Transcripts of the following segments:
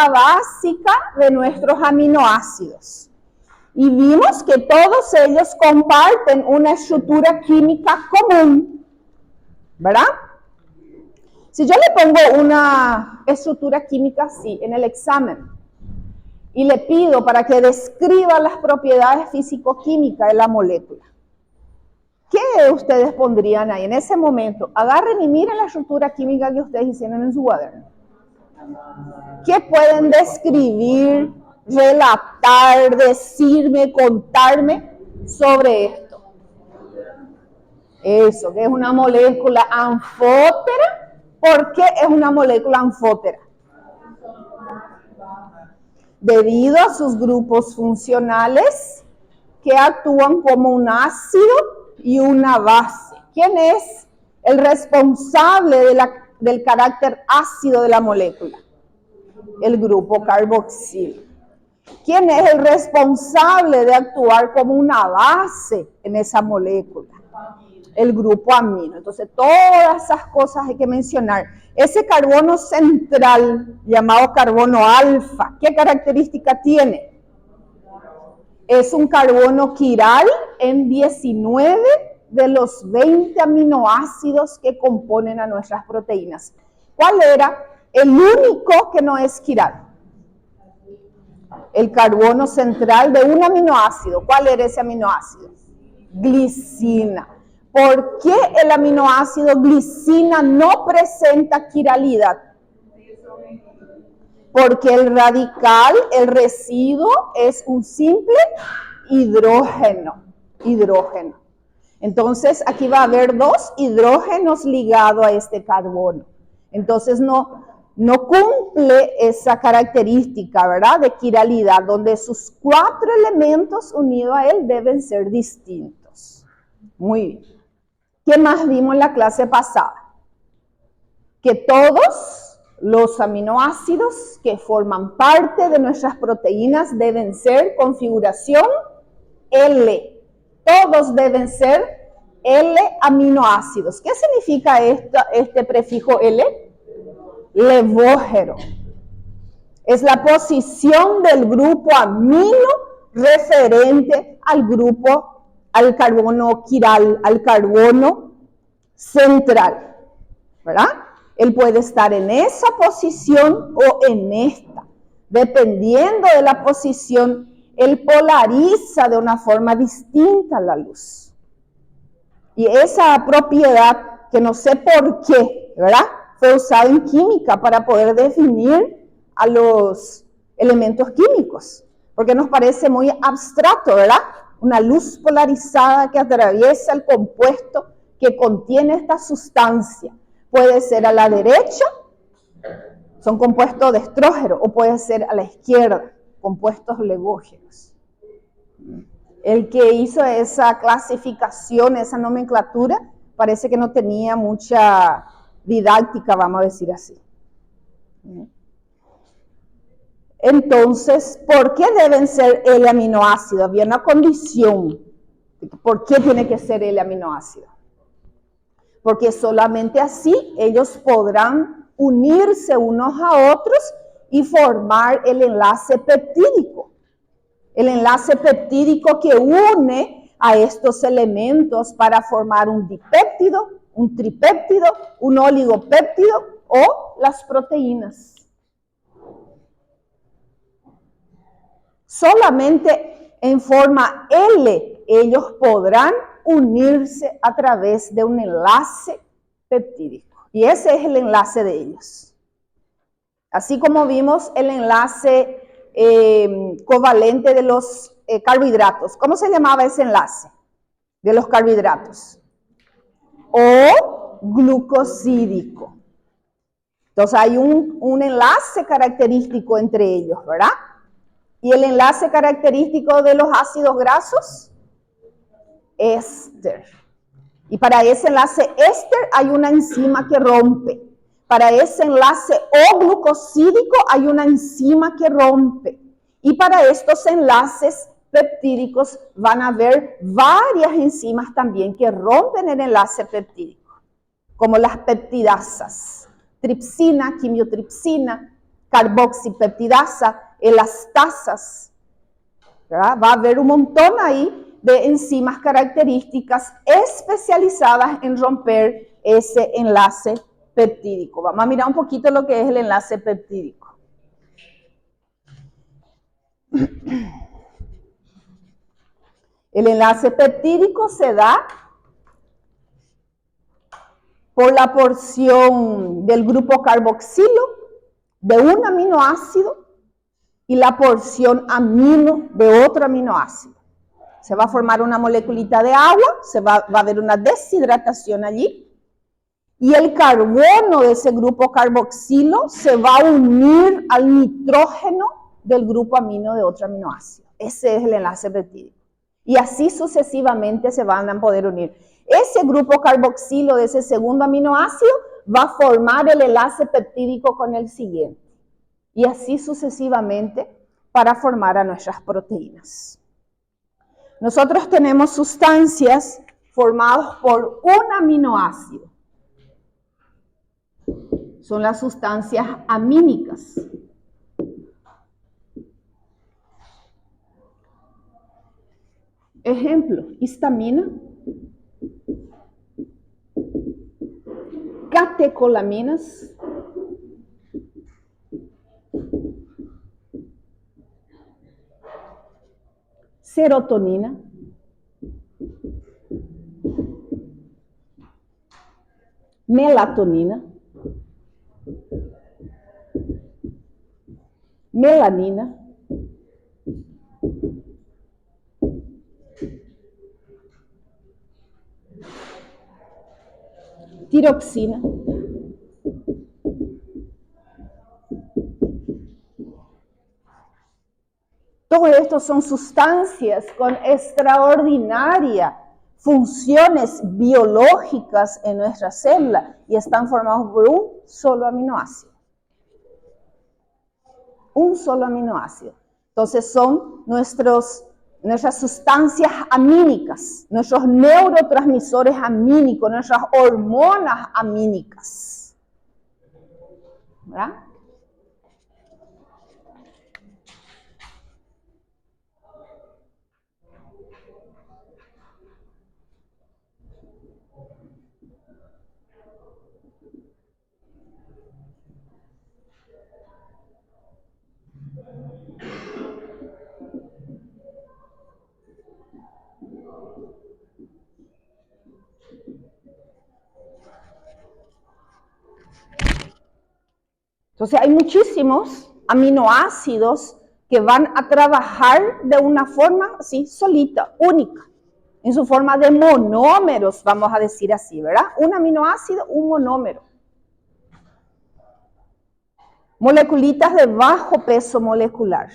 estructura básica de nuestros aminoácidos. Y vimos que todos ellos comparten una estructura química común, ¿verdad? Si yo le pongo una estructura química así en el examen y le pido para que describa las propiedades físico-químicas de la molécula, ¿qué ustedes pondrían ahí en ese momento? Agarren y miren la estructura química que ustedes hicieron en su cuaderno. ¿Qué pueden describir, relatar, decirme, contarme sobre esto? Eso, que es una molécula anfótera. ¿Por qué es una molécula anfótera? Debido a sus grupos funcionales que actúan como un ácido y una base. ¿Quién es el responsable del carácter ácido de la molécula? El grupo carboxilo. ¿Quién es el responsable de actuar como una base en esa molécula? El grupo amino. Entonces, todas esas cosas hay que mencionar. Ese carbono central, llamado carbono alfa, ¿qué característica tiene? Es un carbono quiral en 19 de los 20 aminoácidos que componen a nuestras proteínas. ¿Cuál era el único que no es quiral? El carbono central de un aminoácido. ¿Cuál era ese aminoácido? Glicina. ¿Por qué el aminoácido glicina no presenta quiralidad? Porque el radical, el residuo, es un simple hidrógeno. Entonces, aquí va a haber dos hidrógenos ligados a este carbono. Entonces, no cumple esa característica, ¿verdad?, de quiralidad, donde sus 4 elementos unidos a él deben ser distintos. Muy bien. ¿Qué más vimos en la clase pasada? Que todos los aminoácidos que forman parte de nuestras proteínas deben ser configuración L. Todos deben ser L aminoácidos. ¿Qué significa este prefijo L? Levógero. Es la posición del grupo amino referente al carbono quiral, al carbono central, ¿verdad? Él puede estar en esa posición o en esta. Dependiendo de la posición, él polariza de una forma distinta la luz. Y esa propiedad, que no sé por qué, ¿verdad?, fue usada en química para poder definir a los elementos químicos, porque nos parece muy abstracto, ¿verdad? Una luz polarizada que atraviesa el compuesto que contiene esta sustancia. Puede ser a la derecha, son compuestos de estrógeno, o puede ser a la izquierda, compuestos levógenos. El que hizo esa clasificación, esa nomenclatura, parece que no tenía mucha didáctica, vamos a decir así. Entonces, ¿por qué deben ser L aminoácidos? Había una condición. ¿Por qué tiene que ser L aminoácido? Porque solamente así ellos podrán unirse unos a otros y formar el enlace peptídico. El enlace peptídico que une a estos elementos para formar un dipéptido, un tripéptido, un oligopéptido o las proteínas. Solamente en forma L ellos podrán unirse a través de un enlace peptídico. Y ese es el enlace de ellos. Así como vimos el enlace covalente de los carbohidratos. ¿Cómo se llamaba ese enlace de los carbohidratos? O glucosídico. Entonces hay un enlace característico entre ellos, ¿verdad? Y el enlace característico de los ácidos grasos, éster. Y para ese enlace éster hay una enzima que rompe. Para ese enlace O-glucosídico hay una enzima que rompe. Y para estos enlaces peptídicos van a haber varias enzimas también que rompen el enlace peptídico, como las peptidasas, tripsina, quimiotripsina, carboxipeptidasa, elastasas, ¿verdad? Va a haber un montón ahí de enzimas características especializadas en romper ese enlace peptídico. Vamos a mirar un poquito lo que es el enlace peptídico. El enlace peptídico se da por la porción del grupo carboxilo de un aminoácido y la porción amino de otro aminoácido. Se va a formar una moleculita de agua, va a haber una deshidratación allí, y el carbono de ese grupo carboxilo se va a unir al nitrógeno del grupo amino de otro aminoácido. Ese es el enlace peptídico. Y así sucesivamente se van a poder unir. Ese grupo carboxilo de ese segundo aminoácido va a formar el enlace peptídico con el siguiente. Y así sucesivamente para formar a nuestras proteínas. Nosotros tenemos sustancias formadas por un aminoácido. Son las sustancias amínicas. Ejemplo, histamina, catecolaminas, serotonina, melatonina, melanina, tiroxina, todo esto son sustancias con extraordinarias funciones biológicas en nuestra célula y están formados por un solo aminoácido. Un solo aminoácido. Entonces son nuestras sustancias amínicas, nuestros neurotransmisores amínicos, nuestras hormonas amínicas. ¿Verdad? Entonces hay muchísimos aminoácidos que van a trabajar de una forma así, solita, única, en su forma de monómeros, vamos a decir así, ¿verdad? Un aminoácido, un monómero. Moleculitas de bajo peso molecular.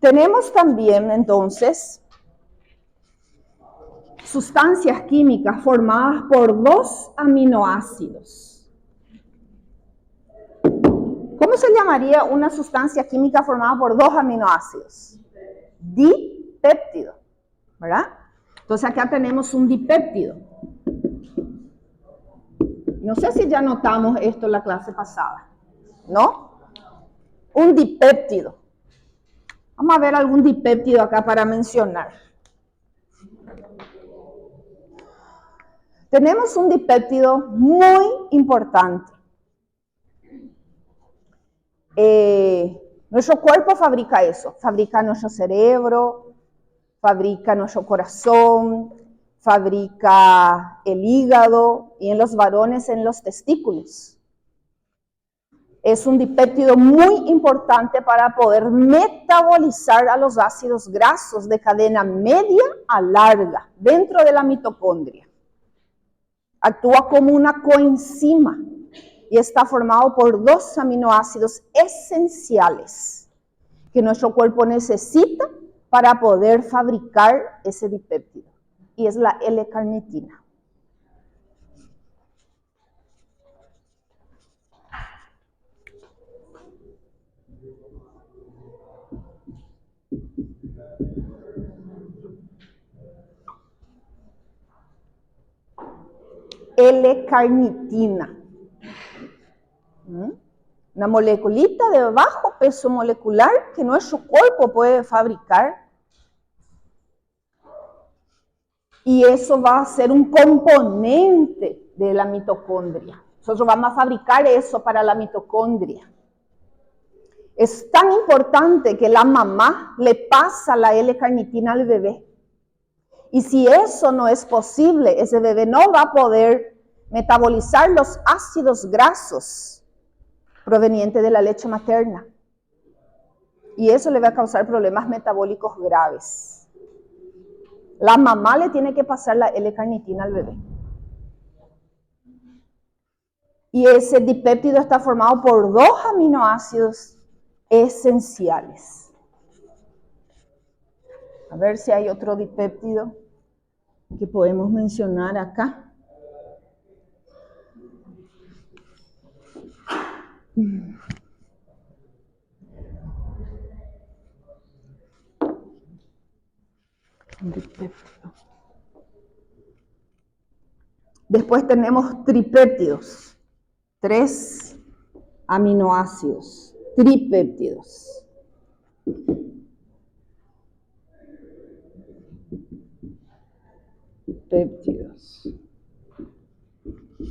Tenemos también, entonces, sustancias químicas formadas por dos aminoácidos. ¿Cómo se llamaría una sustancia química formada por dos aminoácidos? Dipéptido, ¿verdad? Entonces acá tenemos un dipéptido. No sé si ya notamos esto en la clase pasada, ¿no? Un dipéptido. Vamos a ver algún dipéptido acá para mencionar. Tenemos un dipéptido muy importante. Nuestro cuerpo fabrica eso, fabrica nuestro cerebro, fabrica nuestro corazón, fabrica el hígado y en los varones en los testículos. Es un dipéptido muy importante para poder metabolizar a los ácidos grasos de cadena media a larga dentro de la mitocondria. Actúa como una coenzima y está formado por dos aminoácidos esenciales que nuestro cuerpo necesita para poder fabricar ese dipéptido, y es la L-carnitina. L-carnitina. Una moleculita de bajo peso molecular que nuestro cuerpo puede fabricar. Y eso va a ser un componente de la mitocondria. Nosotros vamos a fabricar eso para la mitocondria. Es tan importante que la mamá le pasa la L-carnitina al bebé. Y si eso no es posible, ese bebé no va a poder metabolizar los ácidos grasos provenientes de la leche materna. Y eso le va a causar problemas metabólicos graves. La mamá le tiene que pasar la L-carnitina al bebé. Y ese dipéptido está formado por 2 aminoácidos esenciales. A ver si hay otro dipéptido que podemos mencionar acá. Después tenemos tripéptidos, 3 aminoácidos, tripéptidos. Péptidos.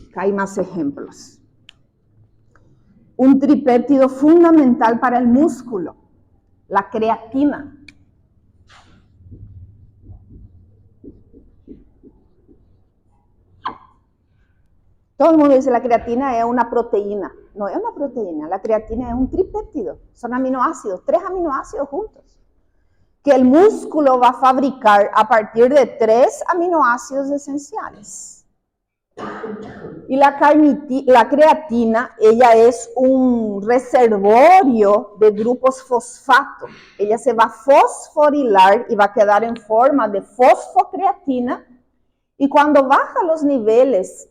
Acá hay más ejemplos. Un tripéptido fundamental para el músculo, la creatina. Todo el mundo dice la creatina es una proteína. No es una proteína, la creatina es un tripéptido. Son aminoácidos, 3 aminoácidos juntos, que el músculo va a fabricar a partir de 3 aminoácidos esenciales. Y la creatina, ella es un reservorio de grupos fosfato. Ella se va a fosforilar y va a quedar en forma de fosfocreatina. Y cuando baja los niveles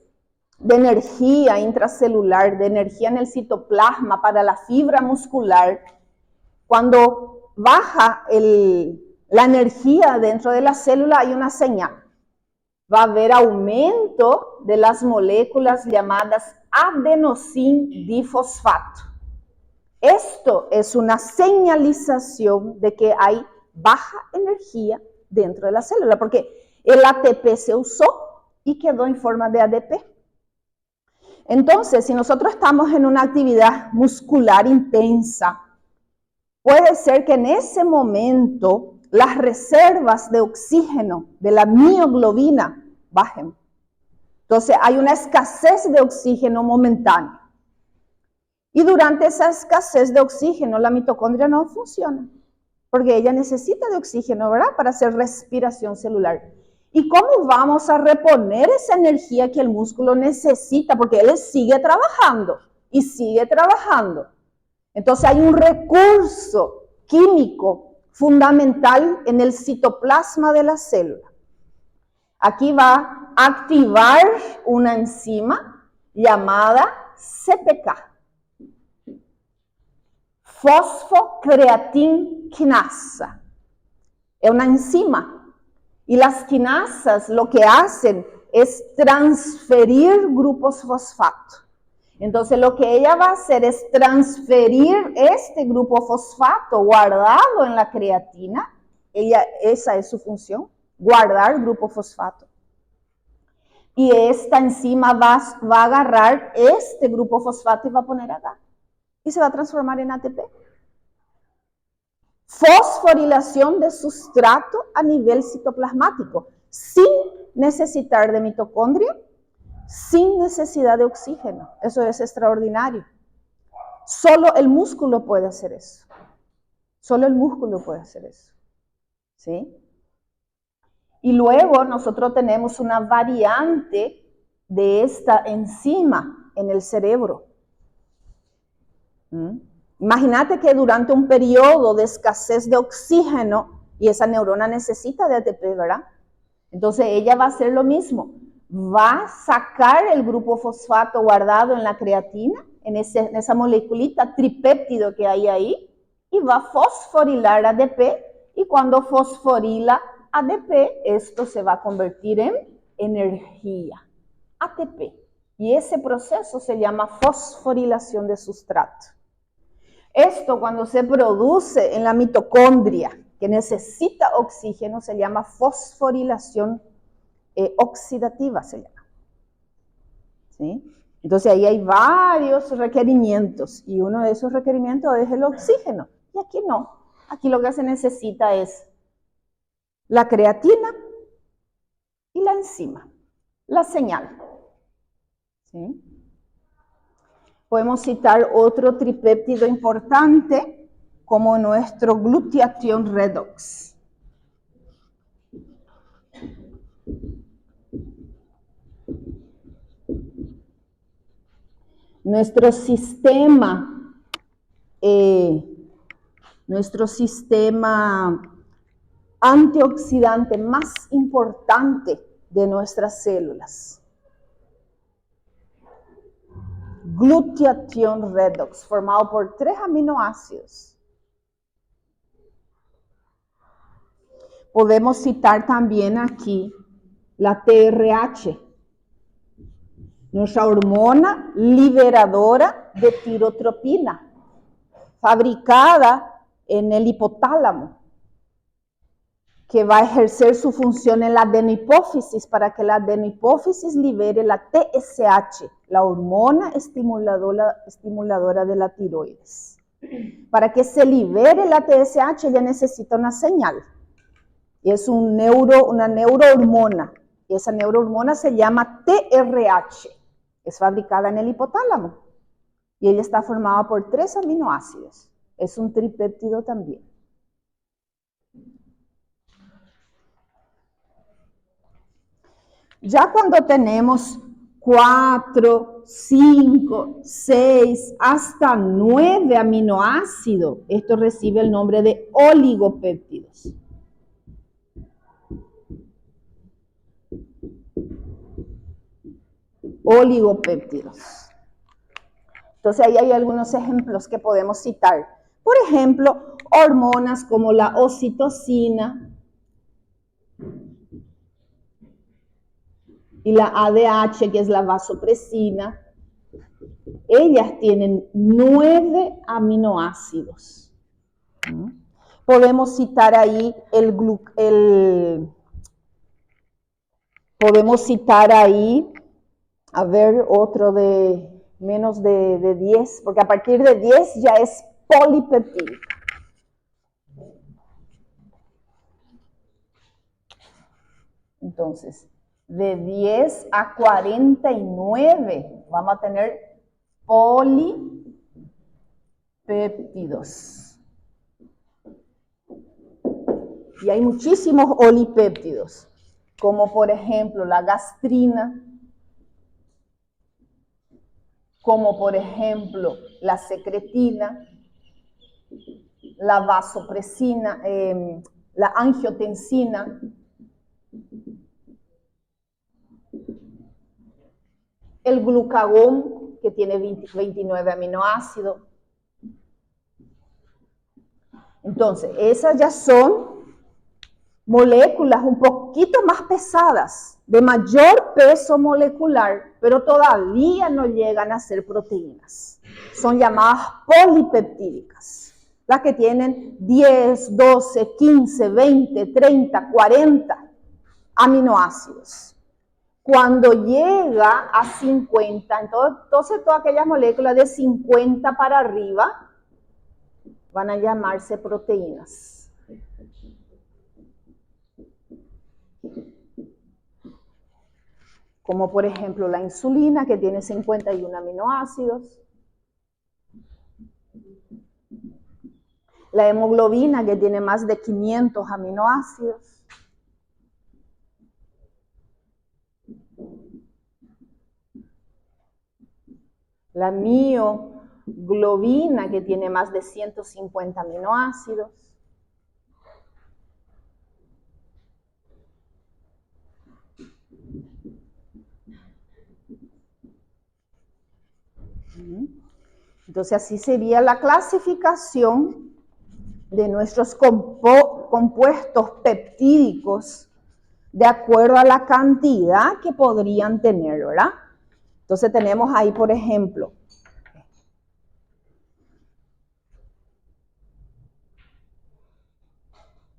de energía intracelular, de energía en el citoplasma para la fibra muscular, cuando baja la energía dentro de la célula hay una señal. Va a haber aumento de las moléculas llamadas adenosindifosfato. Esto es una señalización de que hay baja energía dentro de la célula, porque el ATP se usó y quedó en forma de ADP. Entonces, si nosotros estamos en una actividad muscular intensa, puede ser que en ese momento las reservas de oxígeno de la mioglobina bajen. Entonces hay una escasez de oxígeno momentánea. Y durante esa escasez de oxígeno la mitocondria no funciona, porque ella necesita de oxígeno, ¿verdad? Para hacer respiración celular. ¿Y cómo vamos a reponer esa energía que el músculo necesita? Porque él sigue trabajando y sigue trabajando. Entonces hay un recurso químico fundamental en el citoplasma de la célula. Aquí va a activar una enzima llamada CPK, fosfocreatinquinasa. Es una enzima. Y las quinasas lo que hacen es transferir grupos fosfato. Entonces lo que ella va a hacer es transferir este grupo fosfato guardado en la creatina. Esa es su función, guardar grupo fosfato. Y esta enzima va a agarrar este grupo fosfato y va a poner acá. Y se va a transformar en ATP. Fosforilación de sustrato a nivel citoplasmático, sin necesitar de mitocondria, sin necesidad de oxígeno. Eso es extraordinario. Solo el músculo puede hacer eso. Solo el músculo puede hacer eso. ¿Sí? Y luego nosotros tenemos una variante de esta enzima en el cerebro. Imagínate que durante un periodo de escasez de oxígeno, y esa neurona necesita de ATP, ¿verdad? Entonces ella va a hacer lo mismo. Va a sacar el grupo fosfato guardado en la creatina, en esa moleculita tripéptido que hay ahí, y va a fosforilar ADP, y cuando fosforila ADP, esto se va a convertir en energía, ATP. Y ese proceso se llama fosforilación de sustrato. Esto cuando se produce en la mitocondria, que necesita oxígeno, se llama fosforilación oxidativa, se llama. ¿Sí? Entonces ahí hay varios requerimientos y uno de esos requerimientos es el oxígeno. Y aquí no. Aquí lo que se necesita es la creatina y la enzima, la señal. ¿Sí? Podemos citar otro tripéptido importante como nuestro glutathione redox. Nuestro sistema antioxidante más importante de nuestras células. Glutathione redox, formado por 3 aminoácidos. Podemos citar también aquí la TRH, nuestra hormona liberadora de tirotropina, fabricada en el hipotálamo, que va a ejercer su función en la adenohipófisis para que la adenohipófisis libere la TSH, la hormona estimuladora de la tiroides. Para que se libere la TSH, ella necesita una señal. Y es una neurohormona. Y esa neurohormona se llama TRH. Es fabricada en el hipotálamo. Y ella está formada por 3 aminoácidos. Es un tripéptido también. Ya cuando tenemos 4, 5, 6, hasta 9 aminoácidos, esto recibe el nombre de oligopéptidos. Oligopéptidos. Entonces ahí hay algunos ejemplos que podemos citar. Por ejemplo, hormonas como la oxitocina y la ADH, que es la vasopresina. Ellas tienen 9 aminoácidos. Podemos citar ahí podemos citar ahí, a ver, otro de menos de 10, porque a partir de 10 ya es polipeptídico. Entonces, de 10 a 49 vamos a tener polipéptidos. Y hay muchísimos olipéptidos, como por ejemplo la gastrina, como por ejemplo la secretina, la vasopresina, la angiotensina, el glucagón, que tiene 29 aminoácidos. Entonces, esas ya son moléculas un poquito más pesadas, de mayor peso molecular, pero todavía no llegan a ser proteínas. Son llamadas polipeptídicas, las que tienen 10, 12, 15, 20, 30, 40 aminoácidos. Cuando llega a 50, entonces todas aquellas moléculas de 50 para arriba van a llamarse proteínas. Como por ejemplo la insulina, que tiene 51 aminoácidos. La hemoglobina, que tiene más de 500 aminoácidos. La mioglobina, que tiene más de 150 aminoácidos. Entonces así sería la clasificación de nuestros compuestos peptídicos de acuerdo a la cantidad que podrían tener, ¿verdad? Entonces tenemos ahí, por ejemplo,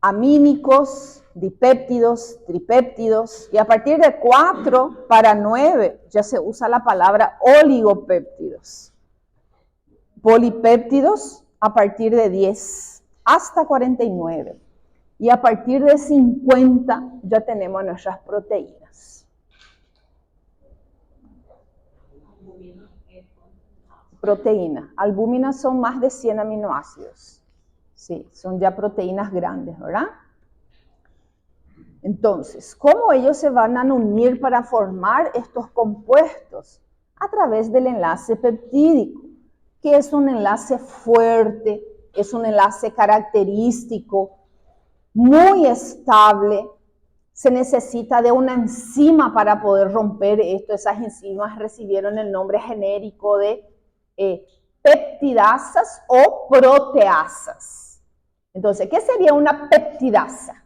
amínicos, dipéptidos, tripéptidos, y a partir de 4 para 9 ya se usa la palabra oligopéptidos. Polipéptidos a partir de 10 hasta 49. Y a partir de 50 ya tenemos nuestras proteínas. Proteína. Albúminas son más de 100 aminoácidos. Sí, son ya proteínas grandes, ¿verdad? Entonces, ¿cómo ellos se van a unir para formar estos compuestos? A través del enlace peptídico, que es un enlace fuerte, es un enlace característico, muy estable. Se necesita de una enzima para poder romper esto. Esas enzimas recibieron el nombre genérico de peptidasas o proteasas. Entonces, ¿qué sería una peptidasa?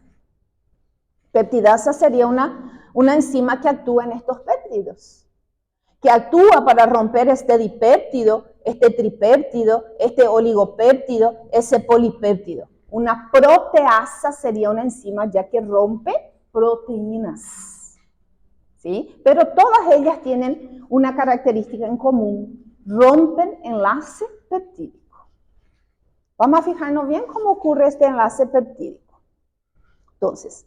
Peptidasa sería una enzima que actúa en estos péptidos, que actúa para romper este dipéptido, este tripéptido, este oligopéptido, ese polipéptido. Una proteasa sería una enzima ya que rompe proteínas, ¿sí? Pero todas ellas tienen una característica en común: rompen enlace peptídico. Vamos a fijarnos bien cómo ocurre este enlace peptídico. Entonces,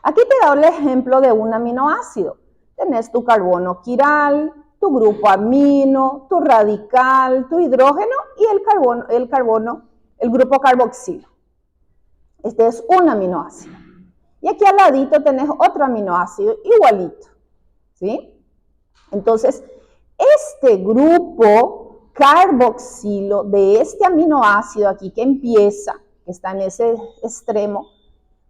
aquí te doy el ejemplo de un aminoácido. Tenés tu carbono quiral, tu grupo amino, tu radical, tu hidrógeno y el grupo carboxilo. Este es un aminoácido. Y aquí al ladito tenés otro aminoácido igualito, ¿sí? Entonces, este grupo carboxilo de este aminoácido aquí que empieza, que está en ese extremo,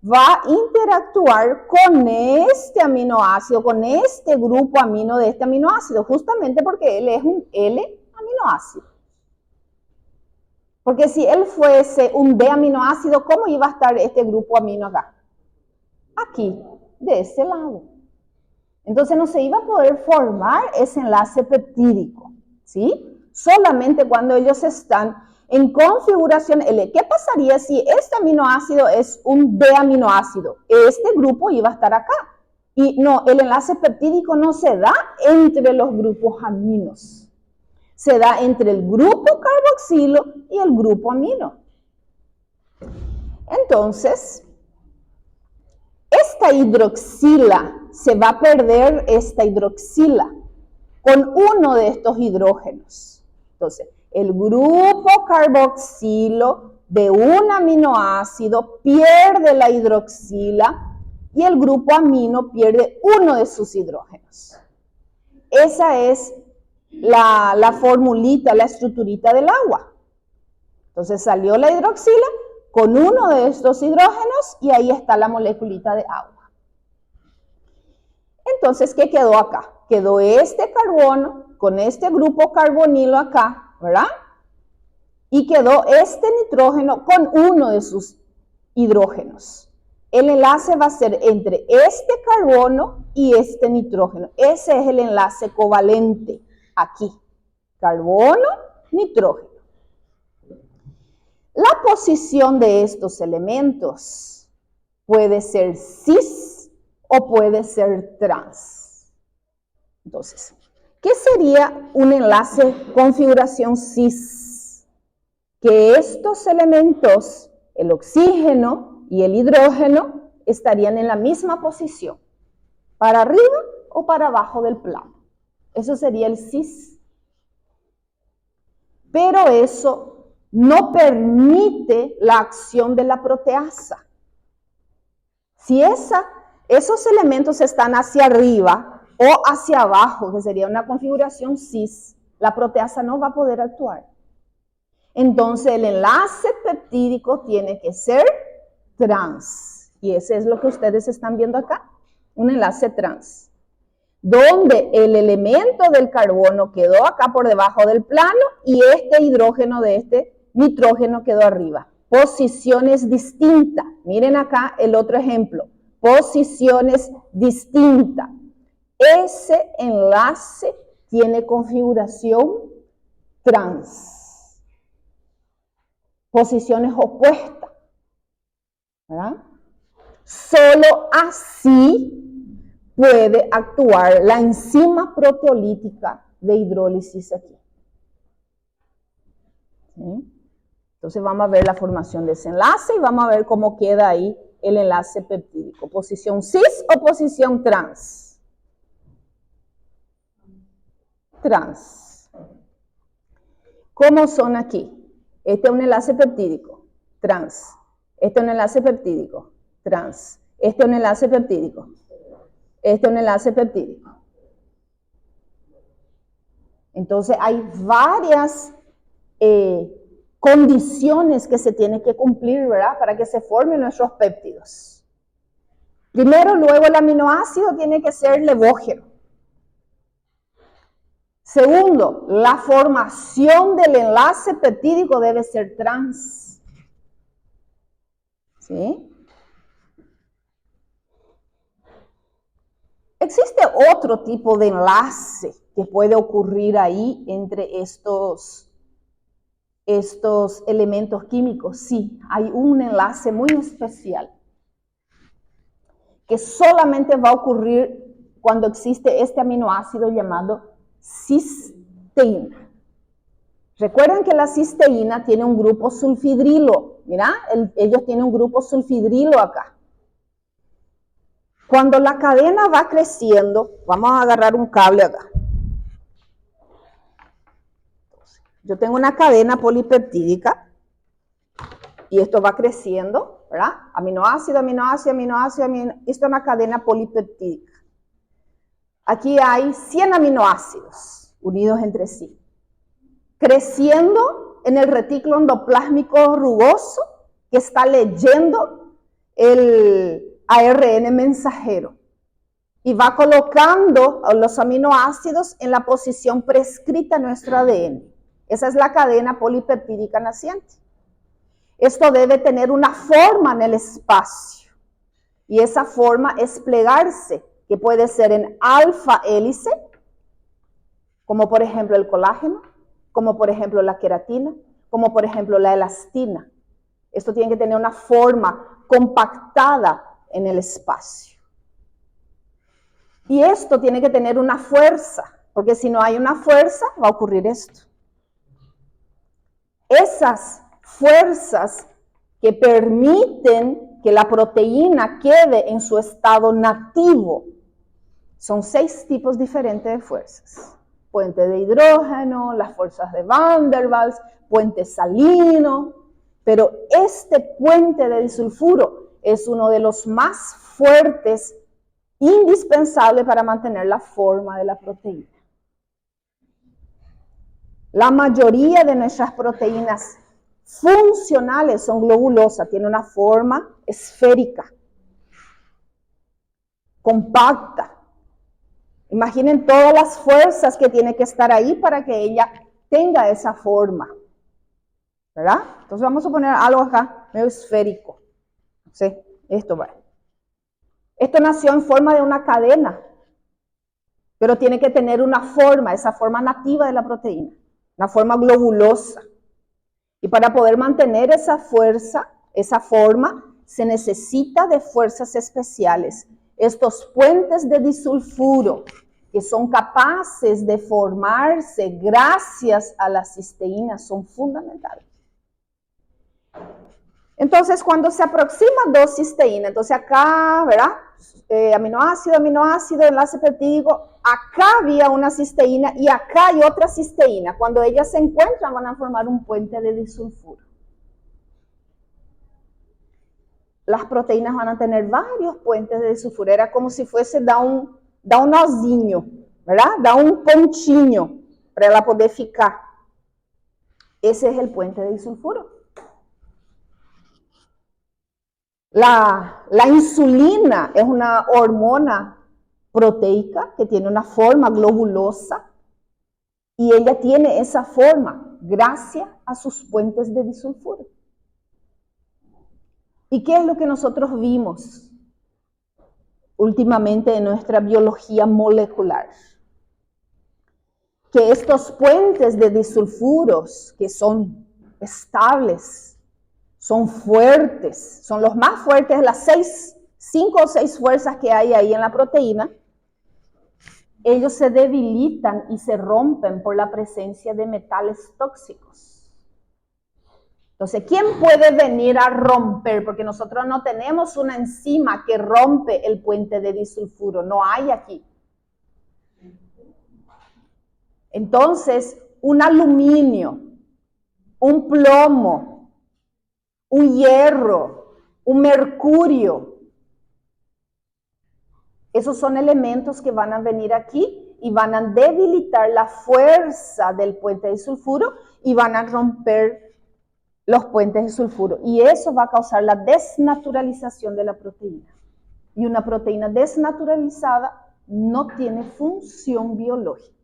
va a interactuar con este aminoácido, con este grupo amino de este aminoácido, justamente porque él es un L-aminoácido. Porque si él fuese un D-aminoácido, ¿cómo iba a estar este grupo amino acá? Aquí, de ese lado. Entonces no se iba a poder formar ese enlace peptídico, ¿sí? Solamente cuando ellos están en configuración L. ¿Qué pasaría si este aminoácido es un D-aminoácido? Este grupo iba a estar acá. Y no, el enlace peptídico no se da entre los grupos aminos. Se da entre el grupo carboxilo y el grupo amino. Entonces, esta hidroxila, se va a perder esta hidroxila con uno de estos hidrógenos. Entonces, el grupo carboxilo de un aminoácido pierde la hidroxila y el grupo amino pierde uno de sus hidrógenos. Esa es la formulita, la estructurita del agua. Entonces salió la hidroxila con uno de estos hidrógenos y ahí está la moleculita de agua. Entonces, ¿qué quedó acá? Quedó este carbono con este grupo carbonilo acá, ¿verdad? Y quedó este nitrógeno con uno de sus hidrógenos. El enlace va a ser entre este carbono y este nitrógeno. Ese es el enlace covalente. Aquí, carbono, nitrógeno. La posición de estos elementos puede ser cis o puede ser trans. Entonces, ¿qué sería un enlace configuración cis? Que estos elementos, el oxígeno y el hidrógeno, estarían en la misma posición, para arriba o para abajo del plano. Eso sería el cis. Pero eso no permite la acción de la proteasa. Si esos elementos están hacia arriba o hacia abajo, que sería una configuración cis, la proteasa no va a poder actuar. Entonces el enlace peptídico tiene que ser trans. Y ese es lo que ustedes están viendo acá, un enlace trans, donde el elemento del carbono quedó acá por debajo del plano y este hidrógeno de este nitrógeno quedó arriba. Posiciones distintas. Miren acá el otro ejemplo. Posiciones distintas. Ese enlace tiene configuración trans. Posiciones opuestas, ¿verdad? Solo así puede actuar la enzima proteolítica de hidrólisis aquí. ¿Sí? Entonces vamos a ver la formación de ese enlace y vamos a ver cómo queda ahí el enlace peptídico. ¿Posición cis o posición trans? Trans. ¿Cómo son aquí? Este es un enlace peptídico, trans. Este es un enlace peptídico, trans. Este es un enlace peptídico. Este es un enlace peptídico. Entonces hay varias condiciones que se tienen que cumplir, ¿verdad? Para que se formen nuestros péptidos. Primero, luego el aminoácido tiene que ser levógeno. Segundo, la formación del enlace peptídico debe ser trans. ¿Sí? Existe otro tipo de enlace que puede ocurrir ahí entre estos elementos químicos. Sí, hay un enlace muy especial que solamente va a ocurrir cuando existe este aminoácido llamado cisteína. Recuerden que la cisteína tiene un grupo sulfidrilo. Mira, ellos tienen un grupo sulfidrilo acá. Cuando la cadena va creciendo, vamos a agarrar un cable acá. Yo tengo una cadena polipeptídica y esto va creciendo, ¿verdad? Aminoácido, aminoácido, aminoácido, aminoácido. Esto es una cadena polipeptídica. Aquí hay 100 aminoácidos unidos entre sí, creciendo en el retículo endoplásmico rugoso que está leyendo el ARN mensajero y va colocando los aminoácidos en la posición prescrita en nuestro ADN. Esa es la cadena polipeptídica naciente. Esto debe tener una forma en el espacio y esa forma es plegarse, que puede ser en alfa hélice, como por ejemplo el colágeno, como por ejemplo la queratina, como por ejemplo la elastina. Esto tiene que tener una forma compactada en el espacio. Y esto tiene que tener una fuerza, porque si no hay una fuerza va a ocurrir esto. Esas fuerzas que permiten que la proteína quede en su estado nativo. Son 6 tipos diferentes de fuerzas. Puente de hidrógeno, las fuerzas de Van der Waals, puente salino. Pero este puente de disulfuro es uno de los más fuertes, indispensable para mantener la forma de la proteína. La mayoría de nuestras proteínas funcionales son globulosas, tienen una forma esférica, compacta. Imaginen todas las fuerzas que tiene que estar ahí para que ella tenga esa forma, ¿verdad? Entonces vamos a poner algo acá, medio esférico. ¿Sí? Esto va. Esto nació en forma de una cadena, pero tiene que tener una forma, esa forma nativa de la proteína, una forma globulosa. Y para poder mantener esa fuerza, esa forma, se necesita de fuerzas especiales. Estos puentes de disulfuro, que son capaces de formarse gracias a la cisteína, son fundamentales. Entonces, cuando se aproxima 2 cisteína, entonces acá, ¿verdad? Aminoácido, aminoácido, enlace peptídico, acá había una cisteína y acá hay otra cisteína. Cuando ellas se encuentran van a formar un puente de disulfuro. Las proteínas van a tener varios puentes de disulfuro. Era como si fuese dar um nozinho, ¿verdad? Dar un pontinho para ela poder ficar. Ese es el puente de disulfuro. La insulina es una hormona proteica que tiene una forma globulosa y ella tiene esa forma gracias a sus puentes de disulfuro. ¿Y qué es lo que nosotros vimos últimamente en nuestra biología molecular? que estos puentes de disulfuros, que son estables, son fuertes, son los más fuertes de las 5 o 6 fuerzas que hay ahí en la proteína, ellos se debilitan y se rompen por la presencia de metales tóxicos. Entonces, ¿quién puede venir a romper? Porque nosotros no tenemos una enzima que rompe el puente de disulfuro, no hay aquí. Entonces, un aluminio, un plomo, un hierro, un mercurio, esos son elementos que van a venir aquí y van a debilitar la fuerza del puente de sulfuro y van a romper los puentes de sulfuro. Y eso va a causar la desnaturalización de la proteína. Y una proteína desnaturalizada no tiene función biológica.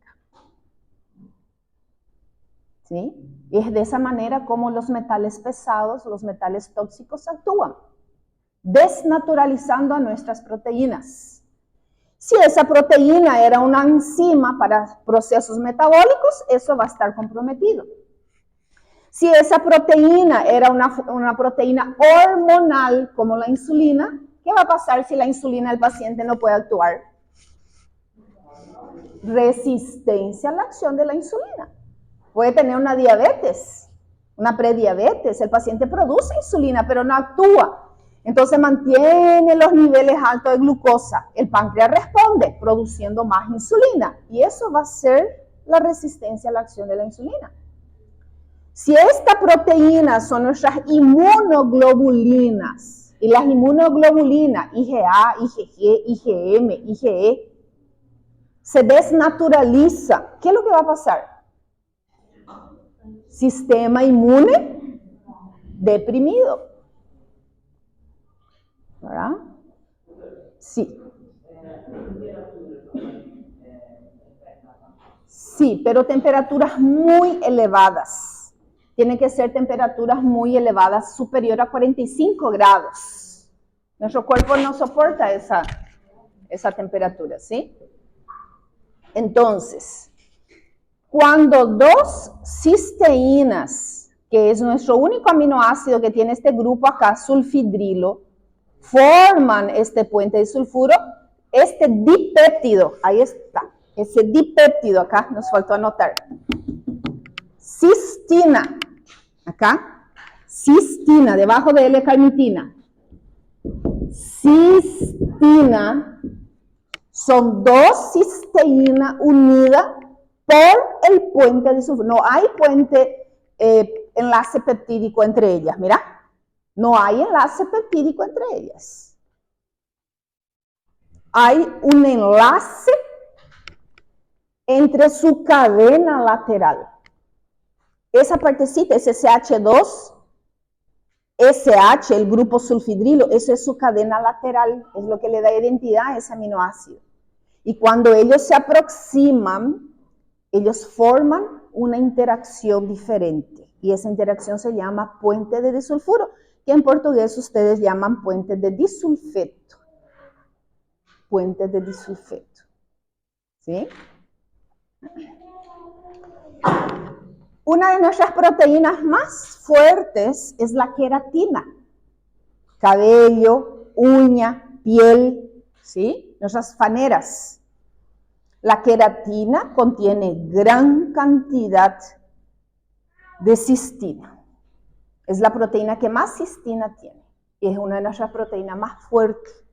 ¿Sí? Y es de esa manera como los metales pesados, los metales tóxicos actúan, desnaturalizando a nuestras proteínas. Si esa proteína era una enzima para procesos metabólicos, eso va a estar comprometido. Si esa proteína era una proteína hormonal como la insulina, ¿qué va a pasar si la insulina del paciente no puede actuar? Resistencia a la acción de la insulina. Puede tener una diabetes, una prediabetes. El paciente produce insulina, pero no actúa. Entonces mantiene los niveles altos de glucosa. El páncreas responde produciendo más insulina. Y eso va a ser la resistencia a la acción de la insulina. Si esta proteína son nuestras inmunoglobulinas, y las inmunoglobulinas, IgA, IgG, IgM, IgE, se desnaturaliza, ¿qué es lo que va a pasar? Sistema inmune deprimido. ¿Verdad? Sí. Sí, pero temperaturas muy elevadas. Tienen que ser temperaturas muy elevadas, superior a 45 grados. Nuestro cuerpo no soporta esa temperatura, ¿sí? Entonces, cuando dos cisteínas, que es nuestro único aminoácido que tiene este grupo acá, sulfidrilo, forman este puente de sulfuro, este dipéptido, ahí está, ese dipéptido acá, nos faltó anotar, cistina, acá, cistina, debajo de L-carnitina, cistina, son dos cisteínas unidas por el puente de sulfuro. No hay puente, enlace peptídico entre ellas, mira. No hay enlace peptídico entre ellas. Hay un enlace entre su cadena lateral. Esa partecita, ese CH2, SH, el grupo sulfidrilo, eso es su cadena lateral, es lo que le da identidad a ese aminoácido. Y cuando ellos se aproximan, ellos forman una interacción diferente. Y esa interacción se llama puente de disulfuro, que en portugués ustedes llaman puente de disulfeto. Puente de disulfeto. ¿Sí? Una de nuestras proteínas más fuertes es la queratina. Cabello, uña, piel, ¿sí? Nuestras faneras. La queratina contiene gran cantidad de cistina. Es la proteína que más cistina tiene. Y es una de nuestras proteínas más fuertes.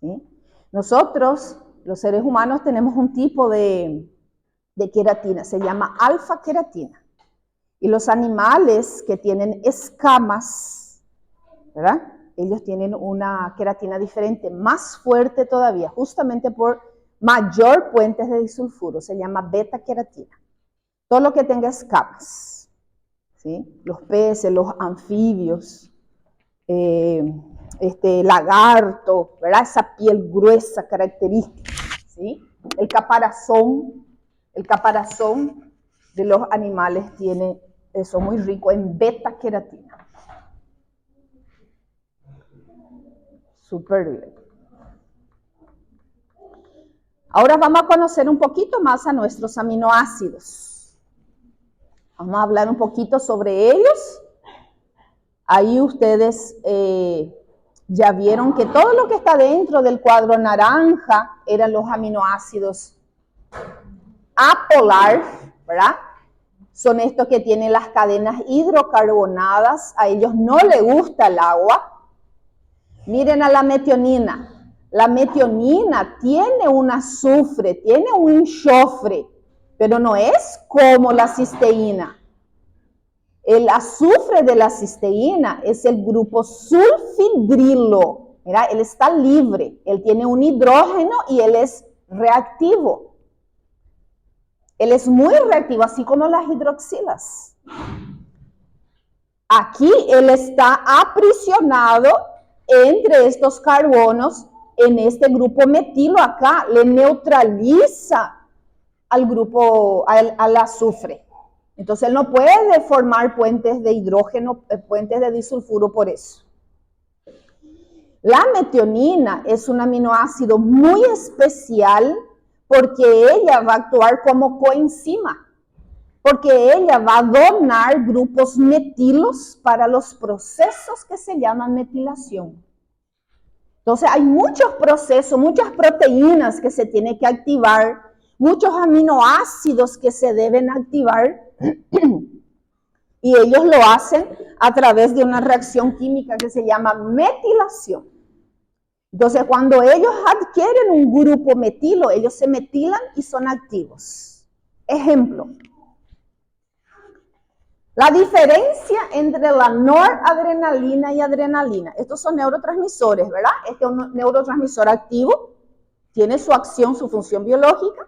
¿Sí? Nosotros, los seres humanos, tenemos un tipo de queratina. Se llama alfa-queratina. Y los animales que tienen escamas, ¿verdad? Ellos tienen una queratina diferente, más fuerte todavía, justamente por mayor puentes de disulfuro. Se llama beta-queratina. Todo lo que tenga escamas, ¿sí? Los peces, los anfibios, lagarto, ¿verdad? Esa piel gruesa característica, ¿sí? El caparazón de los animales tiene eso muy rico en beta-queratina. Súper bien. Ahora vamos a conocer un poquito más a nuestros aminoácidos. Vamos a hablar un poquito sobre ellos. Ahí ustedes ya vieron que todo lo que está dentro del cuadro naranja eran los aminoácidos apolar, ¿verdad? Son estos que tienen las cadenas hidrocarbonadas. A ellos no les gusta el agua. Miren a la metionina. La metionina tiene un azufre, tiene un enxofre, pero no es como la cisteína. El azufre de la cisteína es el grupo sulfidrilo. Mira, él está libre, él tiene un hidrógeno y él es reactivo. Él es muy reactivo, así como las hidroxilas. Aquí él está aprisionado entre estos carbonos en este grupo metilo acá, le neutraliza al grupo, al azufre. Entonces él no puede formar puentes de hidrógeno, puentes de disulfuro por eso. La metionina es un aminoácido muy especial porque ella va a actuar como coenzima, porque ella va a donar grupos metilos para los procesos que se llaman metilación. Entonces hay muchos procesos, muchas proteínas que se tienen que activar, muchos aminoácidos que se deben activar y ellos lo hacen a través de una reacción química que se llama metilación. Entonces cuando ellos adquieren un grupo metilo, ellos se metilan y son activos. Ejemplo. La diferencia entre la noradrenalina y adrenalina. Estos son neurotransmisores, ¿verdad? Este es un neurotransmisor activo, tiene su acción, su función biológica,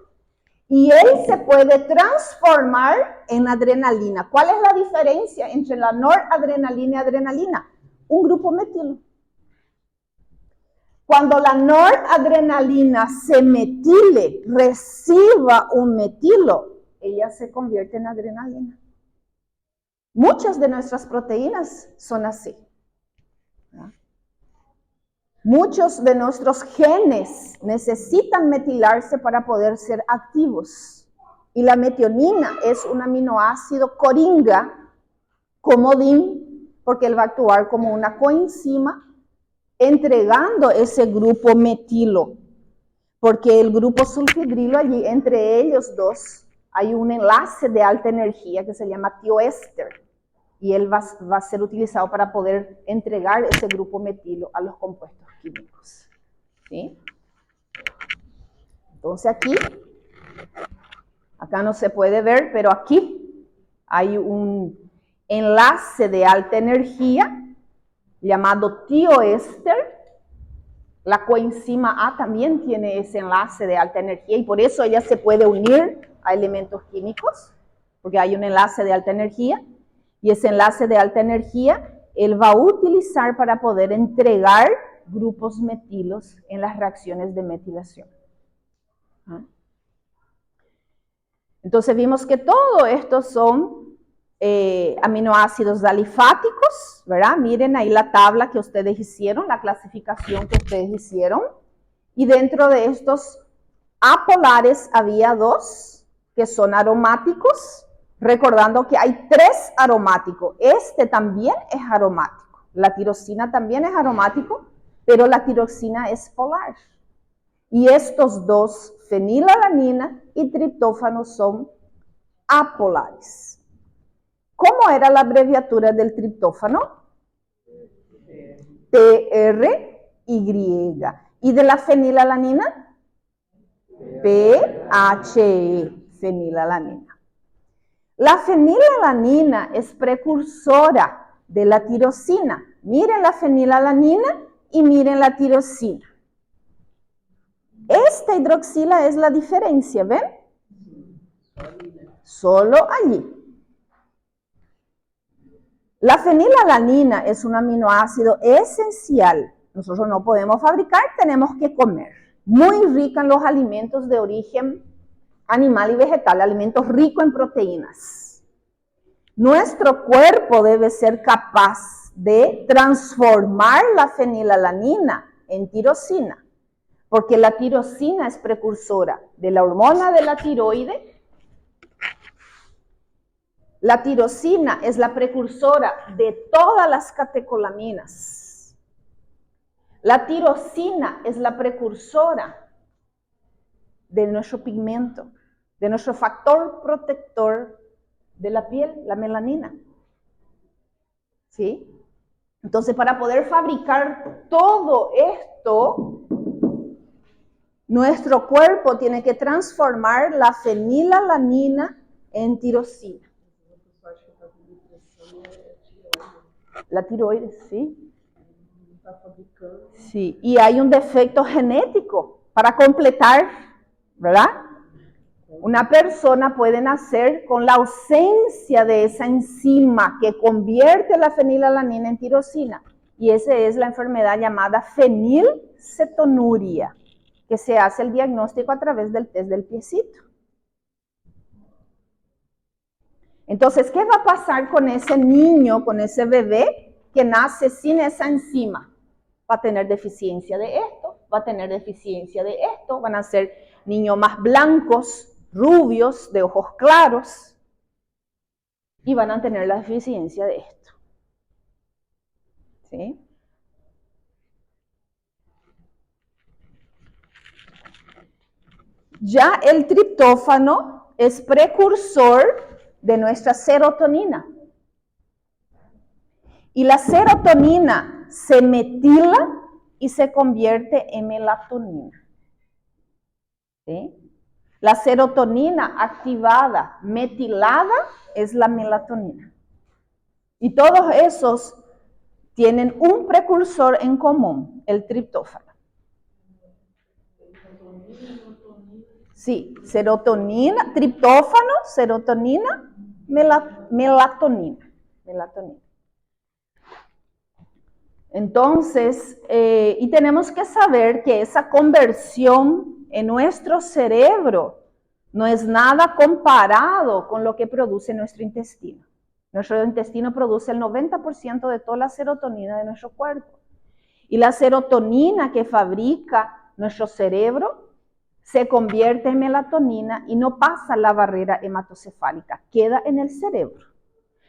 y él se puede transformar en adrenalina. ¿Cuál es la diferencia entre la noradrenalina y adrenalina? Un grupo metilo. Cuando la noradrenalina se metile, reciba un metilo, ella se convierte en adrenalina. Muchas de nuestras proteínas son así. Muchos de nuestros genes necesitan metilarse para poder ser activos. Y la metionina es un aminoácido coringa, comodín, porque él va a actuar como una coenzima, entregando ese grupo metilo. Porque el grupo sulfidrilo allí, entre ellos dos, hay un enlace de alta energía que se llama tioéster. Y él va a ser utilizado para poder entregar ese grupo metilo a los compuestos químicos. ¿Sí? Entonces acá no se puede ver, pero aquí hay un enlace de alta energía llamado tioéster. La coenzima A también tiene ese enlace de alta energía y por eso ella se puede unir a elementos químicos, porque hay un enlace de alta energía. Y ese enlace de alta energía, él va a utilizar para poder entregar grupos metilos en las reacciones de metilación. Entonces vimos que todo esto son aminoácidos alifáticos, ¿verdad? Miren ahí la tabla que ustedes hicieron, la clasificación que ustedes hicieron. Y dentro de estos apolares había dos que son aromáticos. Recordando que hay 3 aromáticos. Este también es aromático. La tirosina también es aromático, pero la tiroxina es polar. Y estos dos, fenilalanina y triptófano, son apolares. ¿Cómo era la abreviatura del triptófano? TRY. ¿Y de la fenilalanina? PHE, fenilalanina. La fenilalanina es precursora de la tirosina. Miren la fenilalanina y miren la tirosina. Esta hidroxila es la diferencia, ¿ven? Solo allí. La fenilalanina es un aminoácido esencial. Nosotros no podemos fabricar, tenemos que comer. Muy rica en los alimentos de origen animal y vegetal, alimentos ricos en proteínas. Nuestro cuerpo debe ser capaz de transformar la fenilalanina en tirosina, porque la tirosina es precursora de la hormona de la tiroide. La tirosina es la precursora de todas las catecolaminas. La tirosina es la precursora de nuestro pigmento, de nuestro factor protector de la piel, la melanina. ¿Sí? Entonces, para poder fabricar todo esto, nuestro cuerpo tiene que transformar la fenilalanina en tirosina. La tiroides, sí. Sí, y hay un defecto genético para completar, ¿verdad? Una persona puede nacer con la ausencia de esa enzima que convierte la fenilalanina en tirosina. Y esa es la enfermedad llamada fenilcetonuria, que se hace el diagnóstico a través del test del piecito. Entonces, ¿qué va a pasar con ese niño, con ese bebé que nace sin esa enzima? Va a tener deficiencia de esto, va a tener deficiencia de esto, van a ser niños más blancos, rubios, de ojos claros, y van a tener la deficiencia de esto. ¿Sí? Ya el triptófano es precursor de nuestra serotonina. Y la serotonina se metila y se convierte en melatonina. ¿Sí? La serotonina activada, metilada, es la melatonina. Y todos esos tienen un precursor en común, el triptófano. Sí, serotonina, triptófano, serotonina, melatonina. Entonces, y tenemos que saber que esa conversión en nuestro cerebro no es nada comparado con lo que produce nuestro intestino. Nuestro intestino produce el 90% de toda la serotonina de nuestro cuerpo. Y la serotonina que fabrica nuestro cerebro se convierte en melatonina y no pasa la barrera hematocefálica, queda en el cerebro.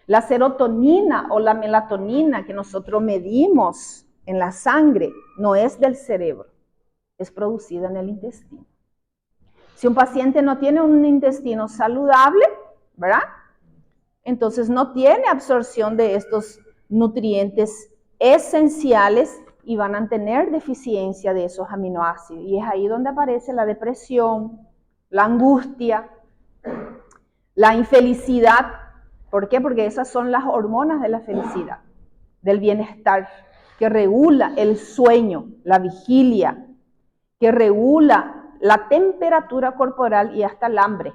La serotonina o la melatonina que nosotros medimos en la sangre no es del cerebro, es producida en el intestino. Si un paciente no tiene un intestino saludable, ¿verdad? Entonces no tiene absorción de estos nutrientes esenciales y van a tener deficiencia de esos aminoácidos. Y es ahí donde aparece la depresión, la angustia, la infelicidad. ¿Por qué? Porque esas son las hormonas de la felicidad, del bienestar, que regula el sueño, la vigilia, que regula la temperatura corporal y hasta el hambre,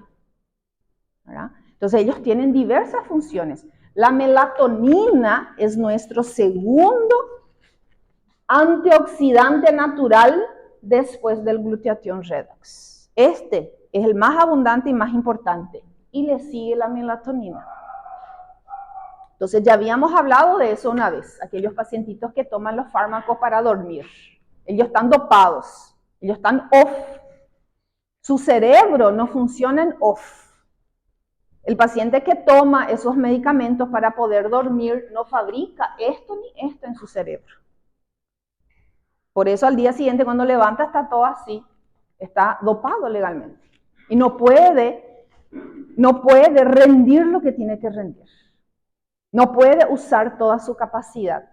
¿verdad? Entonces ellos tienen diversas funciones. La melatonina es nuestro segundo antioxidante natural después del glutathione redox. Este es el más abundante y más importante. Y le sigue la melatonina. Entonces ya habíamos hablado de eso una vez, aquellos pacientitos que toman los fármacos para dormir. Ellos están dopados, ellos están off. Su cerebro no funciona en off. El paciente que toma esos medicamentos para poder dormir no fabrica esto ni esto en su cerebro. Por eso al día siguiente cuando levanta está todo así, está dopado legalmente. Y no puede rendir lo que tiene que rendir. No puede usar toda su capacidad,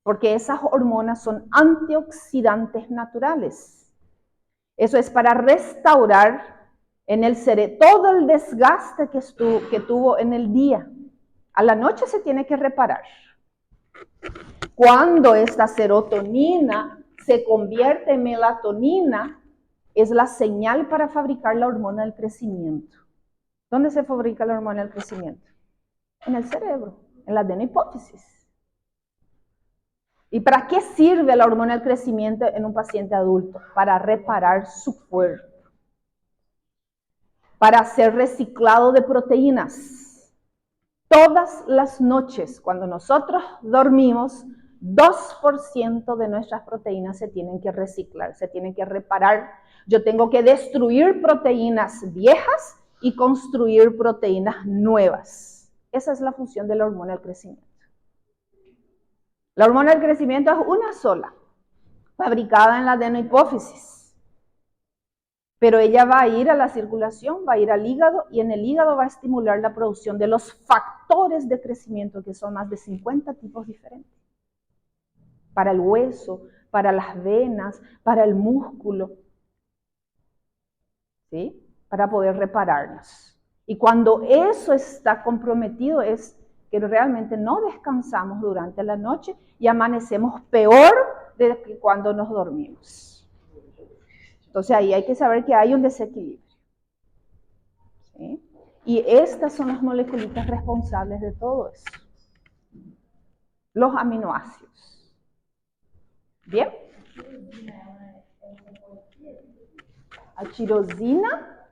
porque esas hormonas son antioxidantes naturales. Eso es para restaurar en el cerebro todo el desgaste que tuvo en el día. A la noche se tiene que reparar. Cuando esta serotonina se convierte en melatonina, es la señal para fabricar la hormona del crecimiento. ¿Dónde se fabrica la hormona del crecimiento? En el cerebro, en la adenohipófisis. ¿Y para qué sirve la hormona del crecimiento en un paciente adulto? Para reparar su cuerpo, para hacer reciclado de proteínas. Todas las noches, cuando nosotros dormimos, 2% de nuestras proteínas se tienen que reciclar, se tienen que reparar. Yo tengo que destruir proteínas viejas y construir proteínas nuevas. Esa es la función de la hormona del crecimiento. La hormona del crecimiento es una sola, fabricada en la adenohipófisis. Pero ella va a ir a la circulación, va a ir al hígado, y en el hígado va a estimular la producción de los factores de crecimiento, que son más de 50 tipos diferentes. Para el hueso, para las venas, para el músculo, ¿sí? Para poder repararnos. Y cuando eso está comprometido es que realmente no descansamos durante la noche y amanecemos peor de que cuando nos dormimos. Entonces ahí hay que saber que hay un desequilibrio, ¿sí? Y estas son las moleculitas responsables de todo eso. Los aminoácidos. ¿Bien? La tirosina,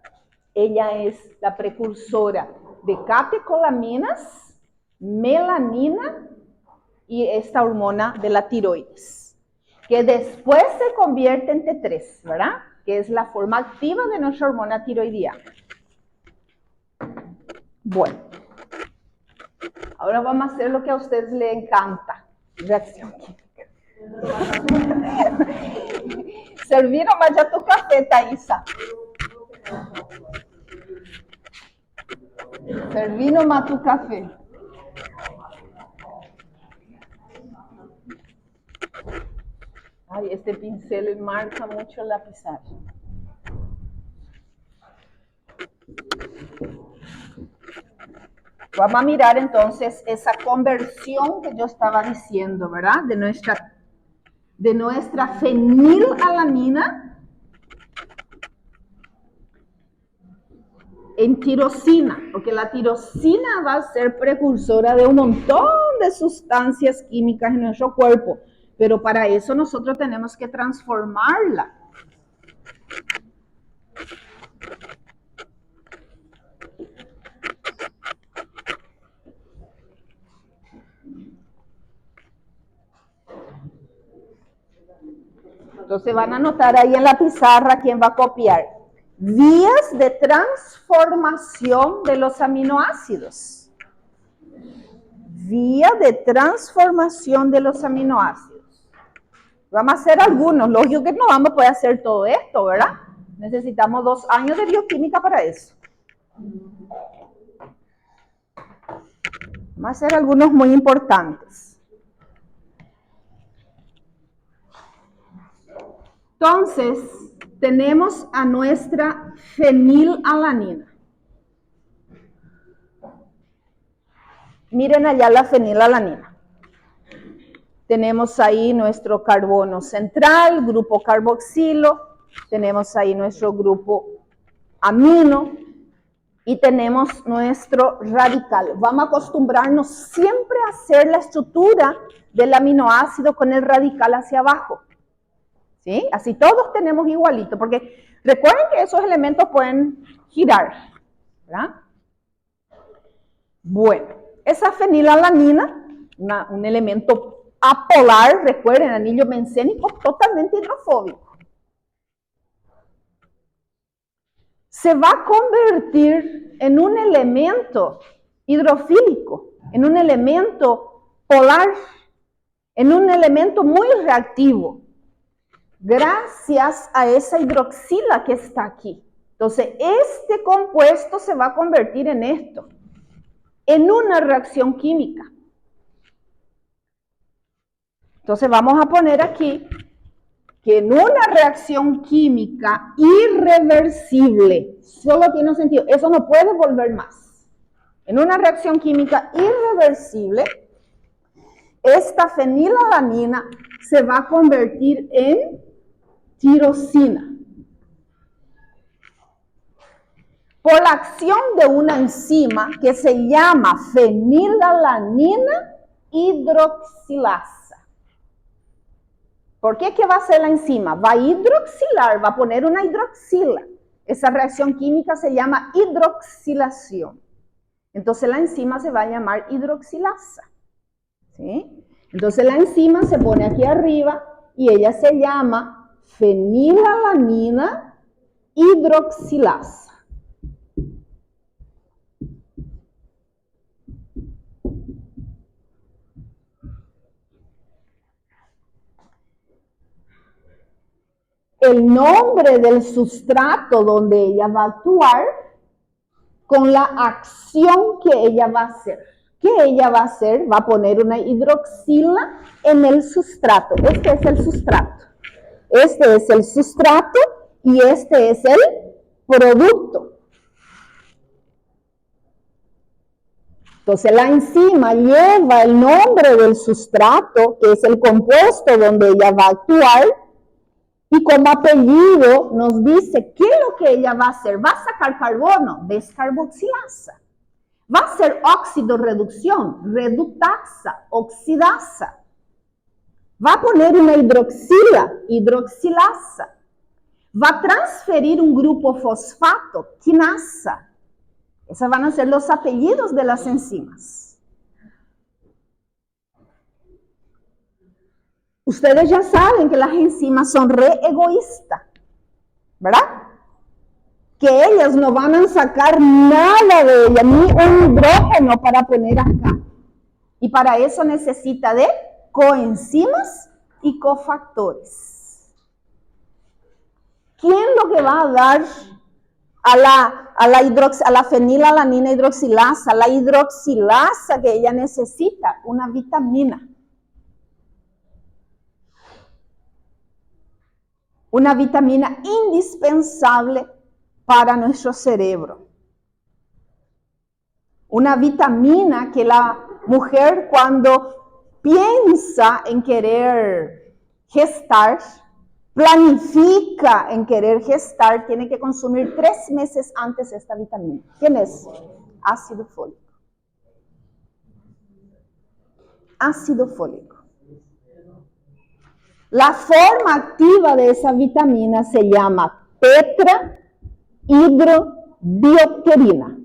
ella es la precursora de catecolaminas, melanina y esta hormona de la tiroides, que después se convierte en T3, ¿verdad? Que es la forma activa de nuestra hormona tiroidiana. Bueno, ahora vamos a hacer lo que a ustedes les encanta, reacción química. Serviram ya tu café, Thaisa. Serviram más tu café. Ay, este pincel marca mucho la pizarra. Vamos a mirar entonces esa conversión que yo estaba diciendo, ¿verdad? De nuestra fenilalanina en tirosina, porque la tirosina va a ser precursora de un montón de sustancias químicas en nuestro cuerpo, pero para eso nosotros tenemos que transformarla. Entonces van a anotar ahí en la pizarra quién va a copiar. Vías de transformación de los aminoácidos. Vía de transformación de los aminoácidos. Vamos a hacer algunos. Lógico que no vamos a poder hacer todo esto, ¿verdad? Necesitamos 2 años de bioquímica para eso. Vamos a hacer algunos muy importantes. Entonces, tenemos a nuestra fenilalanina. Miren allá la fenilalanina. Tenemos ahí nuestro carbono central, grupo carboxilo. Tenemos ahí nuestro grupo amino. Y tenemos nuestro radical. Vamos a acostumbrarnos siempre a hacer la estructura del aminoácido con el radical hacia abajo. ¿Sí? Así todos tenemos igualito, porque recuerden que esos elementos pueden girar, ¿verdad? Bueno, esa fenilalanina, un elemento apolar, recuerden, anillo bencénico totalmente hidrofóbico, se va a convertir en un elemento hidrofílico, en un elemento polar, en un elemento muy reactivo, gracias a esa hidroxila que está aquí. Entonces, este compuesto se va a convertir en esto, en una reacción química. Entonces, vamos a poner aquí que en una reacción química irreversible, solo tiene un sentido, eso no puede volver más. En una reacción química irreversible, esta fenilalanina se va a convertir en tirosina. Por la acción de una enzima que se llama fenilalanina hidroxilasa. ¿Por qué? ¿Qué va a hacer la enzima? Va a hidroxilar, va a poner una hidroxila. Esa reacción química se llama hidroxilación. Entonces la enzima se va a llamar hidroxilasa. ¿Sí? Entonces la enzima se pone aquí arriba y ella se llama fenilalanina hidroxilasa. El nombre del sustrato donde ella va a actuar con la acción que ella va a hacer. ¿Qué ella va a hacer? Va a poner una hidroxila en el sustrato. Este es el sustrato. Este es el sustrato y este es el producto. Entonces la enzima lleva el nombre del sustrato, que es el compuesto donde ella va a actuar, y como apellido nos dice qué es lo que ella va a hacer. Va a sacar carbono, descarboxilasa. Va a hacer óxido reducción, reductasa, oxidasa. Va a poner una hidroxila, hidroxilasa. Va a transferir un grupo fosfato, quinasa. Esos van a ser los apellidos de las enzimas. Ustedes ya saben que las enzimas son re egoístas, ¿verdad? Que ellas no van a sacar nada de ella, ni un hidrógeno para poner acá. Y para eso necesita de coenzimas y cofactores. ¿Quién lo que va a dar a la fenilalanina hidroxilasa, la hidroxilasa que ella necesita? Una vitamina. Una vitamina indispensable para nuestro cerebro. Una vitamina que la mujer cuando piensa en querer gestar, planifica en querer gestar, tiene que consumir 3 meses antes esta vitamina. ¿Quién es? Ácido fólico. Ácido fólico. La forma activa de esa vitamina se llama tetrahidrobiopterina.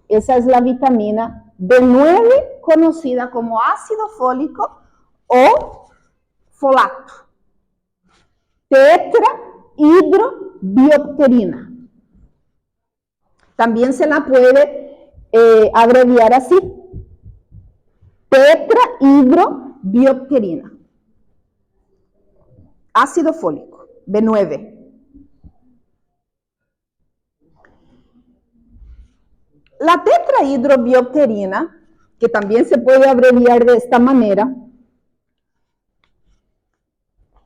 Esa es la vitamina B9, conocida como ácido fólico o folato. Tetrahidrobiopterina. También se la puede abreviar así. Tetrahidrobiopterina. Ácido fólico, B9. La tetrahidrobiopterina, que también se puede abreviar de esta manera,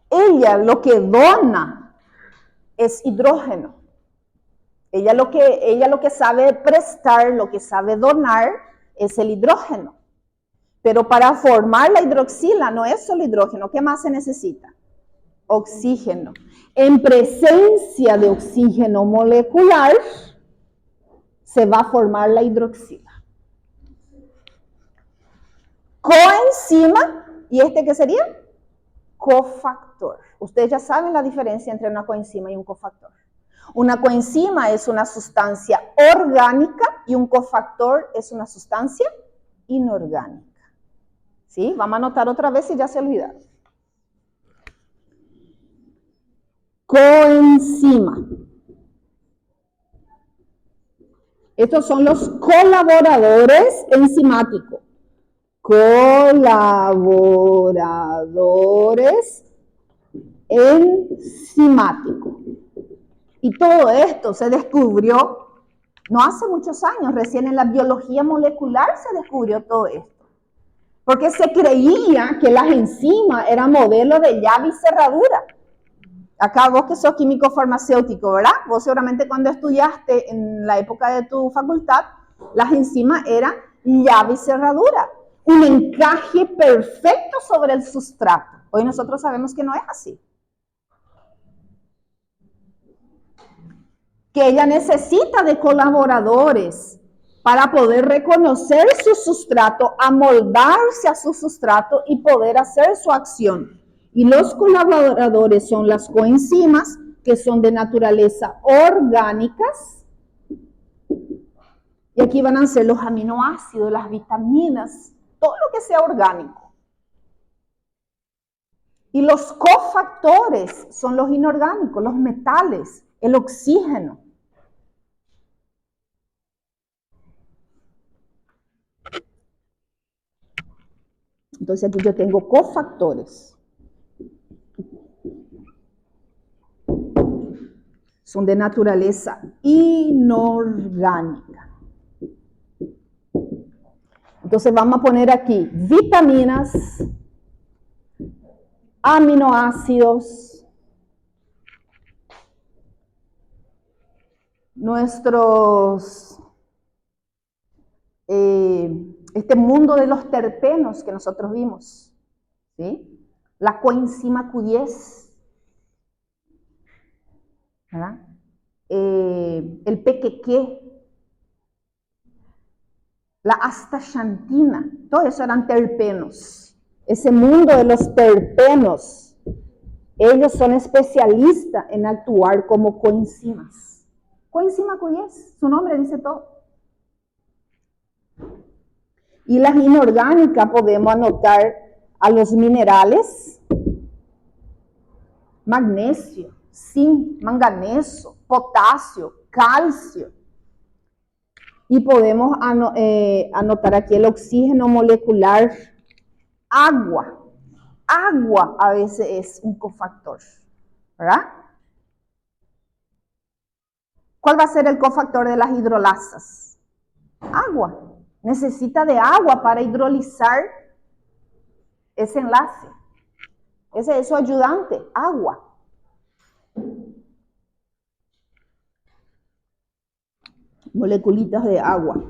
ella lo que dona es hidrógeno. Ella lo que sabe prestar, lo que sabe donar es el hidrógeno. Pero para formar la hidroxila no es solo hidrógeno, ¿qué más se necesita? Oxígeno. En presencia de oxígeno molecular se va a formar la hidroxila. Coenzima, ¿y este qué sería? Cofactor. Ustedes ya saben la diferencia entre una coenzima y un cofactor. Una coenzima es una sustancia orgánica y un cofactor es una sustancia inorgánica. ¿Sí? Vamos a anotar otra vez si ya se olvidaron. Coenzima. Estos son los colaboradores enzimáticos. Colaboradores enzimáticos. Y todo esto se descubrió no hace muchos años, recién en la biología molecular se descubrió todo esto. Porque se creía que las enzimas eran modelos de llave y cerradura. Acá vos que sos químico farmacéutico, ¿verdad? Vos seguramente cuando estudiaste en la época de tu facultad, las enzimas eran llave y cerradura. Un encaje perfecto sobre el sustrato. Hoy nosotros sabemos que no es así. Que ella necesita de colaboradores para poder reconocer su sustrato, amoldarse a su sustrato y poder hacer su acción. Y los colaboradores son las coenzimas, que son de naturaleza orgánicas. Y aquí van a ser los aminoácidos, las vitaminas, todo lo que sea orgánico. Y los cofactores son los inorgánicos, los metales, el oxígeno. Entonces aquí yo tengo cofactores. Son de naturaleza inorgánica. Entonces vamos a poner aquí vitaminas, aminoácidos, nuestros, este mundo de los terpenos que nosotros vimos, ¿sí? La coenzima Q10, ¿verdad? El pequequé, la astaxantina, todo eso eran terpenos. Ese mundo de los terpenos, ellos son especialistas en actuar como coenzimas. Coenzima Q10, su nombre dice todo. Y las inorgánicas podemos anotar a los minerales, magnesio, zinc, manganeso, potasio, calcio. Y podemos anotar aquí el oxígeno molecular, agua. Agua a veces es un cofactor, ¿verdad? ¿Cuál va a ser el cofactor de las hidrolasas? Agua. Necesita de agua para hidrolizar ese enlace. Ese es su ayudante, agua. Moleculitas de agua.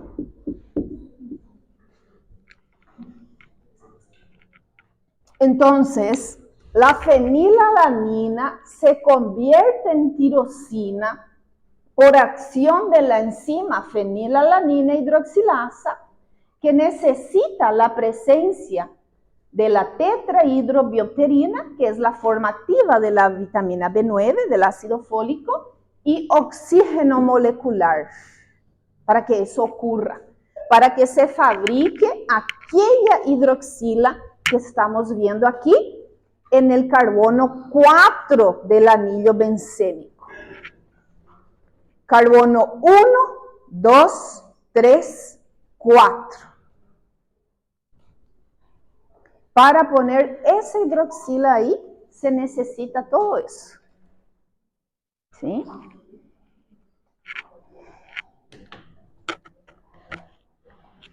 Entonces, la fenilalanina se convierte en tirosina por acción de la enzima fenilalanina hidroxilasa, que necesita la presencia de la tetrahidrobioterina, que es la forma activa de la vitamina B9, del ácido fólico, y oxígeno molecular, para que eso ocurra, para que se fabrique aquella hidroxila que estamos viendo aquí en el carbono 4 del anillo bencénico. Carbono 1, 2, 3, 4. Para poner esa hidroxila ahí, se necesita todo eso. ¿Sí?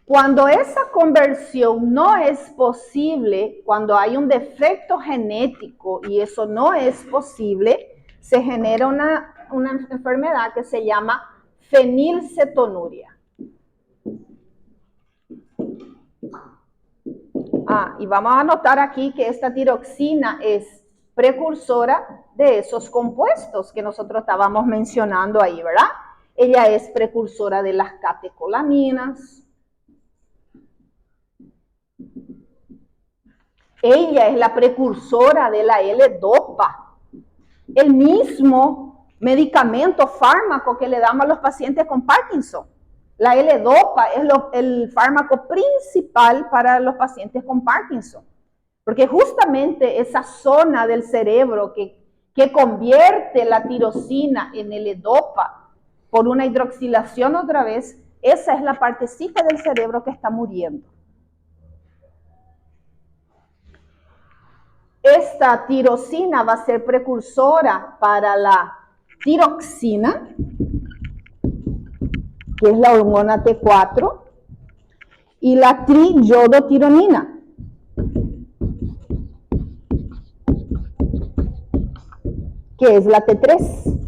Cuando esa conversión no es posible, cuando hay un defecto genético y eso no es posible, se genera una enfermedad que se llama fenilcetonuria. Y vamos a anotar aquí que esta tiroxina es precursora de esos compuestos que nosotros estábamos mencionando ahí, ¿verdad? Ella es precursora de las catecolaminas. Ella es la precursora de la L-Dopa, el mismo medicamento, fármaco que le damos a los pacientes con Parkinson. La L-Dopa es el fármaco principal para los pacientes con Parkinson, porque justamente esa zona del cerebro que convierte la tirosina en L-Dopa por una hidroxilación otra vez, esa es la partecita del cerebro que está muriendo. Esta tirosina va a ser precursora para la tiroxina, que es la hormona T4, y la triyodotironina, que es la T3.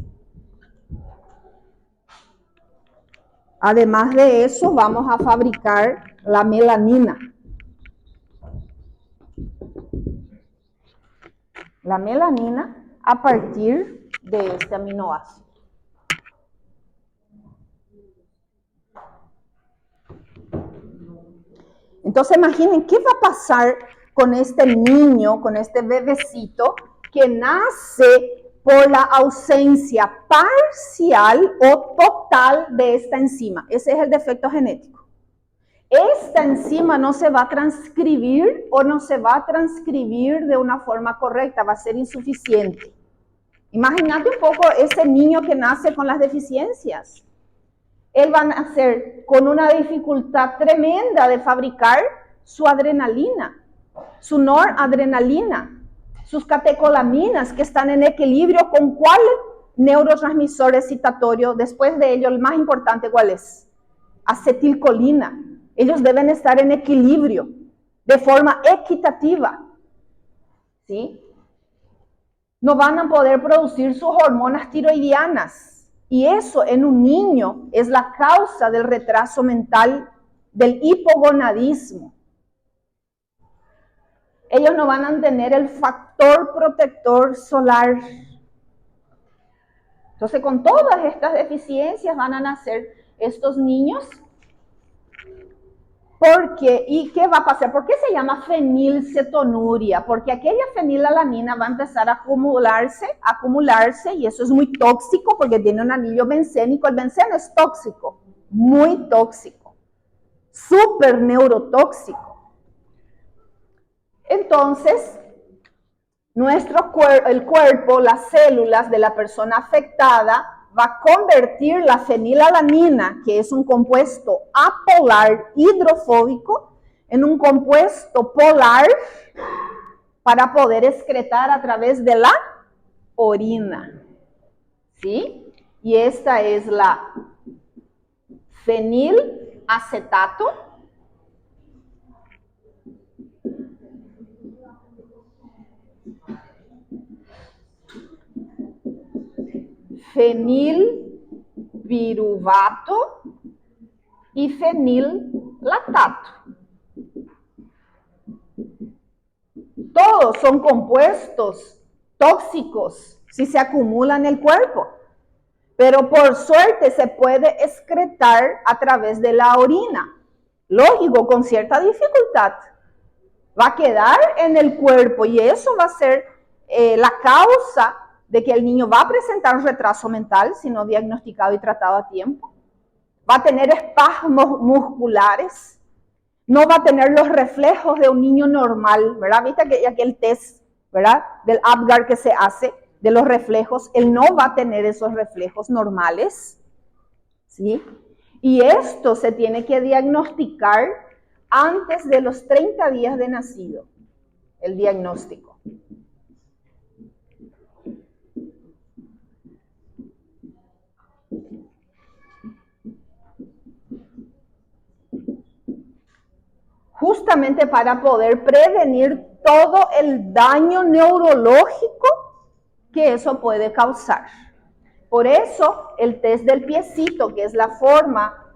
Además de eso, vamos a fabricar la melanina. La melanina a partir de este aminoácido. Entonces imaginen qué va a pasar con este niño, con este bebecito que nace por la ausencia parcial o total de esta enzima. Ese es el defecto genético. esta enzima no se va a transcribir o no se va a transcribir de una forma correcta, va a ser insuficiente. Imagínate un poco ese niño que nace con las deficiencias. Él va a nacer con una dificultad tremenda de fabricar su adrenalina, su noradrenalina, sus catecolaminas que están en equilibrio con cuál neurotransmisor excitatorio. Después de ello, el más importante, ¿cuál es? Acetilcolina. Ellos deben estar en equilibrio, de forma equitativa, ¿sí? No van a poder producir sus hormonas tiroidianas. Y eso en un niño es la causa del retraso mental, del hipogonadismo. Ellos no van a tener el factor protector solar. Entonces, con todas estas deficiencias van a nacer estos niños. ¿Y qué va a pasar? ¿Por qué se llama fenilcetonuria? Porque aquella fenilalanina va a empezar a acumularse, y eso es muy tóxico porque tiene un anillo bencénico. El benceno es tóxico, muy tóxico, súper neurotóxico. Entonces, el cuerpo, las células de la persona afectada, va a convertir la fenilalanina, que es un compuesto apolar hidrofóbico, en un compuesto polar para poder excretar a través de la orina. ¿Sí? Y esta es la fenilacetato. Fenilpiruvato y fenillactato. Todos son compuestos tóxicos si se acumulan en el cuerpo, pero por suerte se puede excretar a través de la orina. Lógico, con cierta dificultad. Va a quedar en el cuerpo y eso va a ser la causa de que el niño va a presentar un retraso mental si no diagnosticado y tratado a tiempo. Va a tener espasmos musculares. No va a tener los reflejos de un niño normal, ¿verdad? Viste que aquel test, ¿verdad? Del Apgar que se hace de los reflejos. Él no va a tener esos reflejos normales, ¿sí? Y esto se tiene que diagnosticar antes de los 30 días de nacido, el diagnóstico. Justamente para poder prevenir todo el daño neurológico que eso puede causar. Por eso el test del piecito, que es la forma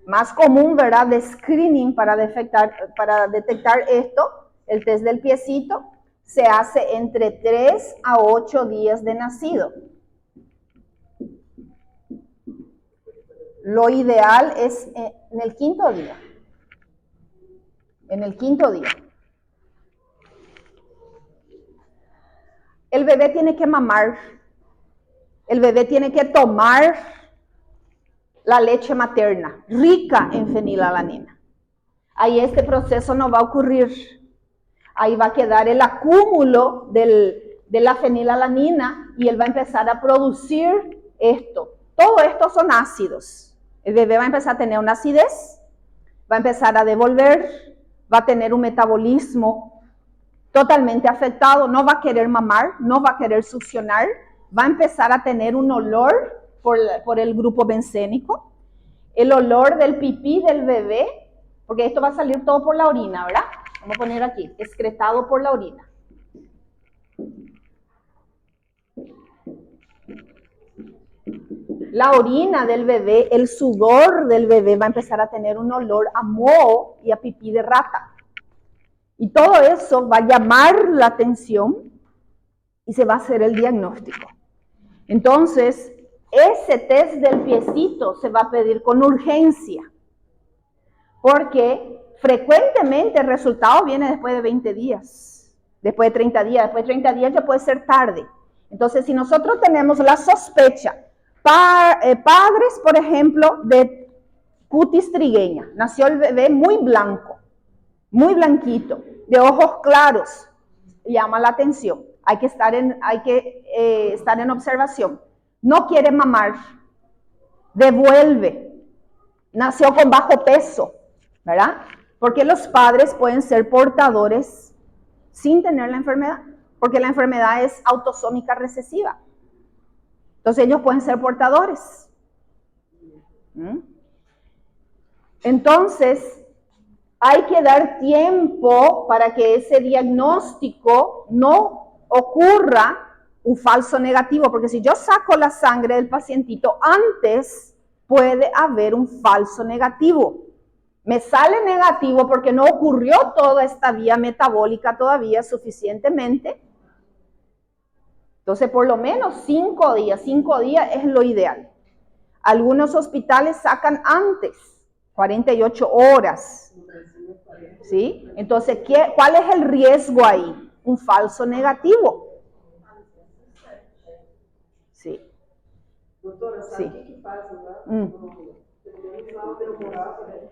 más común, ¿verdad?, de screening para detectar esto, el test del piecito, se hace entre 3 a 8 días de nacido. Lo ideal es en el 5.º día. En el 5.º día. El bebé tiene que mamar. El bebé tiene que tomar la leche materna, rica en fenilalanina. Ahí este proceso no va a ocurrir. Ahí va a quedar el acúmulo de la fenilalanina y él va a empezar a producir esto. Todo esto son ácidos. El bebé va a empezar a tener una acidez, va a empezar a devolver, va a tener un metabolismo totalmente afectado, no va a querer mamar, no va a querer succionar, va a empezar a tener un olor por el grupo bencénico, el olor del pipí del bebé, porque esto va a salir todo por la orina, ¿verdad? Vamos a poner aquí, excretado por la orina. La orina del bebé, el sudor del bebé va a empezar a tener un olor a moho y a pipí de rata. Y todo eso va a llamar la atención y se va a hacer el diagnóstico. Entonces, ese test del piecito se va a pedir con urgencia, porque frecuentemente el resultado viene después de 20 días, después de 30 días, después de 30 días ya puede ser tarde. Entonces, si nosotros tenemos la sospecha, Padres, por ejemplo, de cutis trigueña. Nació el bebé muy blanco, muy blanquito, de ojos claros. Llama la atención. Hay que estar en observación. No quiere mamar. Devuelve. Nació con bajo peso, ¿verdad? Porque los padres pueden ser portadores sin tener la enfermedad, porque la enfermedad es autosómica recesiva. Entonces ellos pueden ser portadores. Entonces, hay que dar tiempo para que ese diagnóstico no ocurra un falso negativo, porque si yo saco la sangre del pacientito antes, puede haber un falso negativo. Me sale negativo porque no ocurrió toda esta vía metabólica todavía suficientemente. Entonces, por lo menos 5 días. 5 días es lo ideal. Algunos hospitales sacan antes, 48 horas. ¿Sí? Entonces, ¿cuál es el riesgo ahí? Un falso negativo. Sí. Doutora, sabe o que fazem lá? Pelo menos lá onde eu morava, né?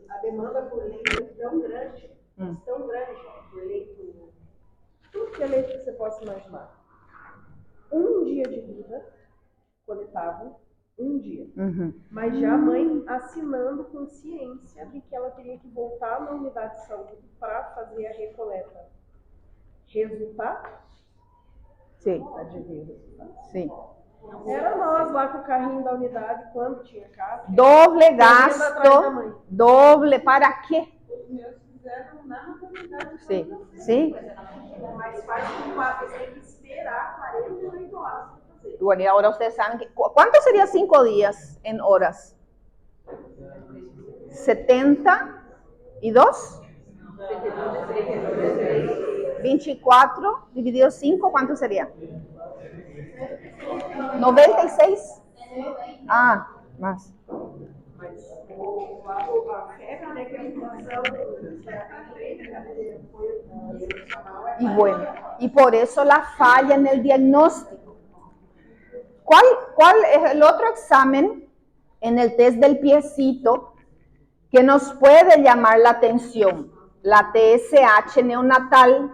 A demanda por leite é tão grande, por leite, tudo que é leite que você possa imaginar. Um dia de vida, coletavam, um dia. Mas já a mãe assinando com ciência de que ela teria que voltar na unidade de saúde para fazer a recoleta. Resultado? Sim. Sim. Era nós lá com o carrinho da unidade, quando tinha casa. Doble gasto, doble, para quê? Os meus fizeram na maternidade. Sim, sim. Mas faz com quatro, você tem que esperar 48 horas para fazer. Bueno, y ahora ustedes saben que, ¿cuánto sería 5 días en horas? 72. 24 dividido 5, ¿cuánto sería? 96. Ah, más. Y bueno, y por eso la falla en el diagnóstico. ¿Cuál es el otro examen en el test del piecito que nos puede llamar la atención? La TSH neonatal.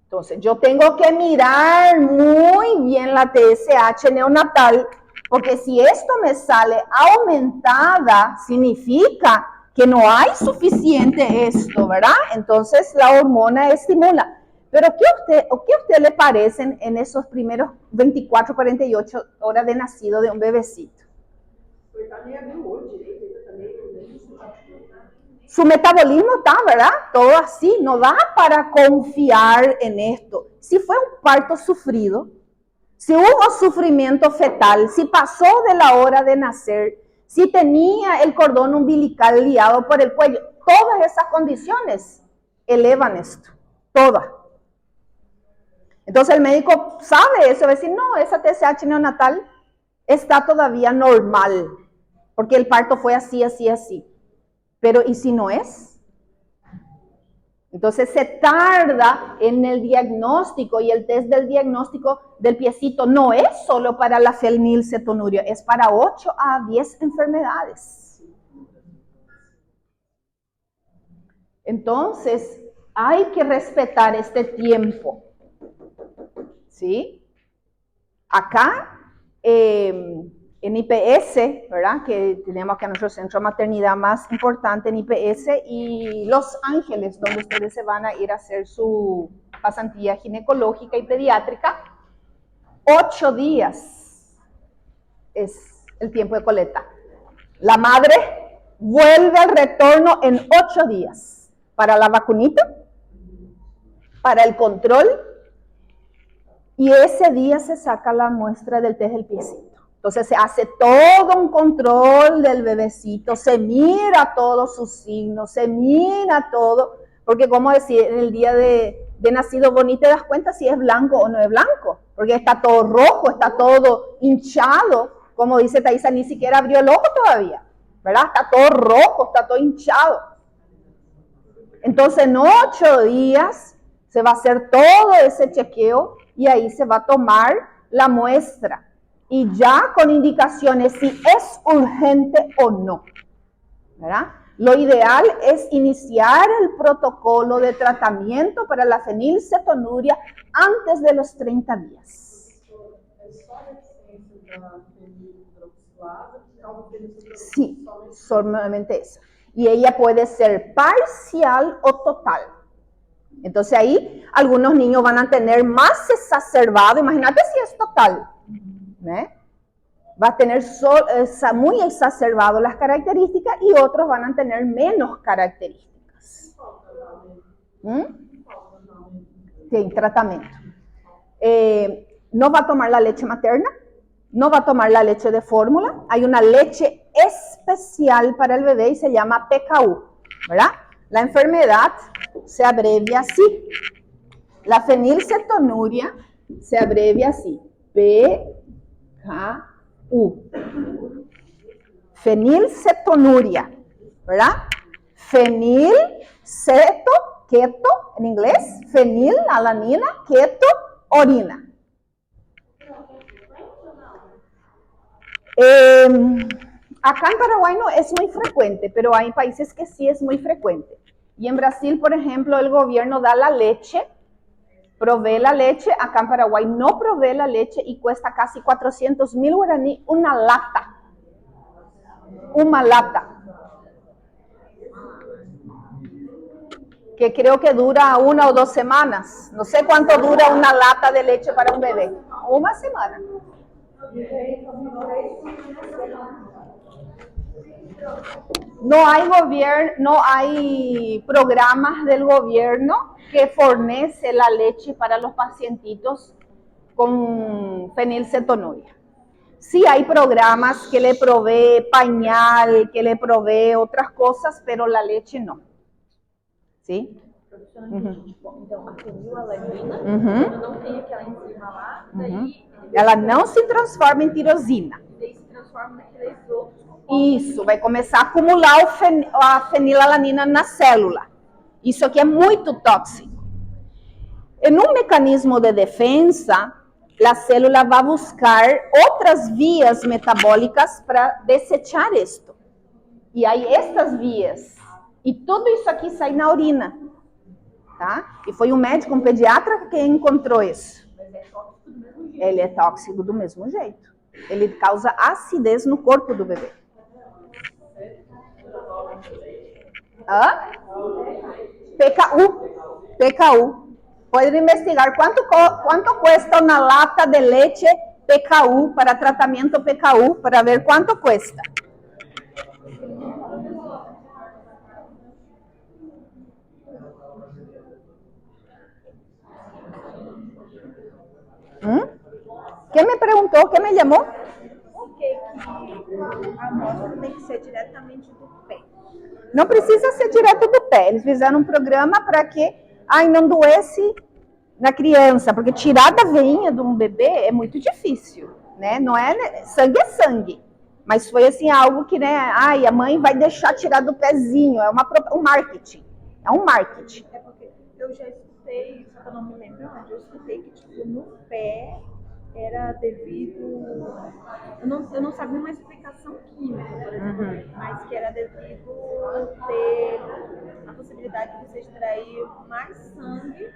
Entonces, yo tengo que mirar muy bien la TSH neonatal, porque si esto me sale aumentada, significa que no hay suficiente esto, ¿verdad? Entonces, la hormona estimula. Pero, ¿qué a usted le parecen en esos primeros 24, 48 horas de nacido de un bebecito? Su metabolismo está, ¿verdad? Todo así, no da para confiar en esto. Si fue un parto sufrido, si hubo sufrimiento fetal, si pasó de la hora de nacer, si tenía el cordón umbilical liado por el cuello, todas esas condiciones elevan esto, todas. Entonces el médico sabe eso, va a decir, no, esa TSH neonatal está todavía normal, porque el parto fue así, así, así. Pero, ¿y si no es? Entonces se tarda en el diagnóstico, y el test del diagnóstico del piecito no es solo para la fenilcetonuria, es para 8 a 10 enfermedades. Entonces, hay que respetar este tiempo. ¿Sí? Acá, en IPS, ¿verdad? Que tenemos acá nuestro centro de maternidad más importante en IPS, y Los Ángeles, donde ustedes se van a ir a hacer su pasantía ginecológica y pediátrica, 8 días es el tiempo de coleta. La madre vuelve al retorno en 8 días para la vacunita, para el control, y ese día se saca la muestra del test del piecito. Entonces se hace todo un control del bebecito, se mira todos sus signos, se mira todo, porque como decía, en el día de nacido vos ni te das cuenta si es blanco o no es blanco, porque está todo rojo, está todo hinchado, como dice Thaisa, ni siquiera abrió el ojo todavía, ¿verdad? Está todo rojo, está todo hinchado. Entonces en 8 días se va a hacer todo ese chequeo y ahí se va a tomar la muestra. Y ya con indicaciones si es urgente o no, ¿verdad? Lo ideal es iniciar el protocolo de tratamiento para la fenilcetonuria antes de los 30 días. Sí, solamente esa. Y ella puede ser parcial o total. Entonces ahí algunos niños van a tener más exacerbado, imagínate si es total, ¿eh? Va a tener muy exacerbado las características y otros van a tener menos características. Sí, tratamiento. No va a tomar la leche materna, no va a tomar la leche de fórmula. Hay una leche especial para el bebé y se llama PKU, ¿verdad? La enfermedad se abrevia así. La fenilcetonuria se abrevia así. PKU. Fenilcetonuria, ¿verdad? Fenilceto, keto, en inglés, fenilalanina, keto, orina. Acá en Paraguay no es muy frecuente, pero hay países que sí es muy frecuente. Y en Brasil, por ejemplo, el gobierno da la leche, provee la leche. Acá en Paraguay no provee la leche y cuesta casi 400.000 guaraní una lata. Una lata. Que creo que dura 1 o 2 semanas. No sé cuánto dura una lata de leche para un bebé. Una semana. No hay programas del gobierno que fornece la leche para los pacientitos con fenilcetonuria. Sí hay programas que le provee pañal, que le provee otras cosas, pero la leche no. ¿Sí? Então, a fenilalanina, quando não tem aquela enzima lá, daí... Ela não se transforma em tirosina. Daí se transforma naqueles outros. Isso, vai começar a acumular a fenilalanina na célula. Isso aqui é muito tóxico. En un mecanismo de defensa, la célula va a buscar otras vías metabólicas para desechar esto. Y hay estas vías. E tudo isso aqui sai na urina, tá? E foi um médico, um pediatra que encontrou isso. Ele é tóxico do mesmo jeito. Ele causa acidez no corpo do bebê. PKU. Pode investigar quanto cuesta uma lata de leite PKU para tratamento PKU, para ver quanto cuesta. Quem me perguntou? Quem me chamou? Por que a amostra tem que ser diretamente do pé? Não precisa ser direto do pé. Eles fizeram um programa para que não doesse na criança, porque tirar da veinha de um bebê é muito difícil, né? Não é sangue, mas foi assim algo que, né? A mãe vai deixar tirar do pezinho. É um marketing. É um marketing. É porque eu já escutei, só que eu não me lembro onde, eu escutei que tipo no pé era devido, eu não sabia uma explicação química, por exemplo, mas que era devido ter a possibilidade de você extrair mais sangue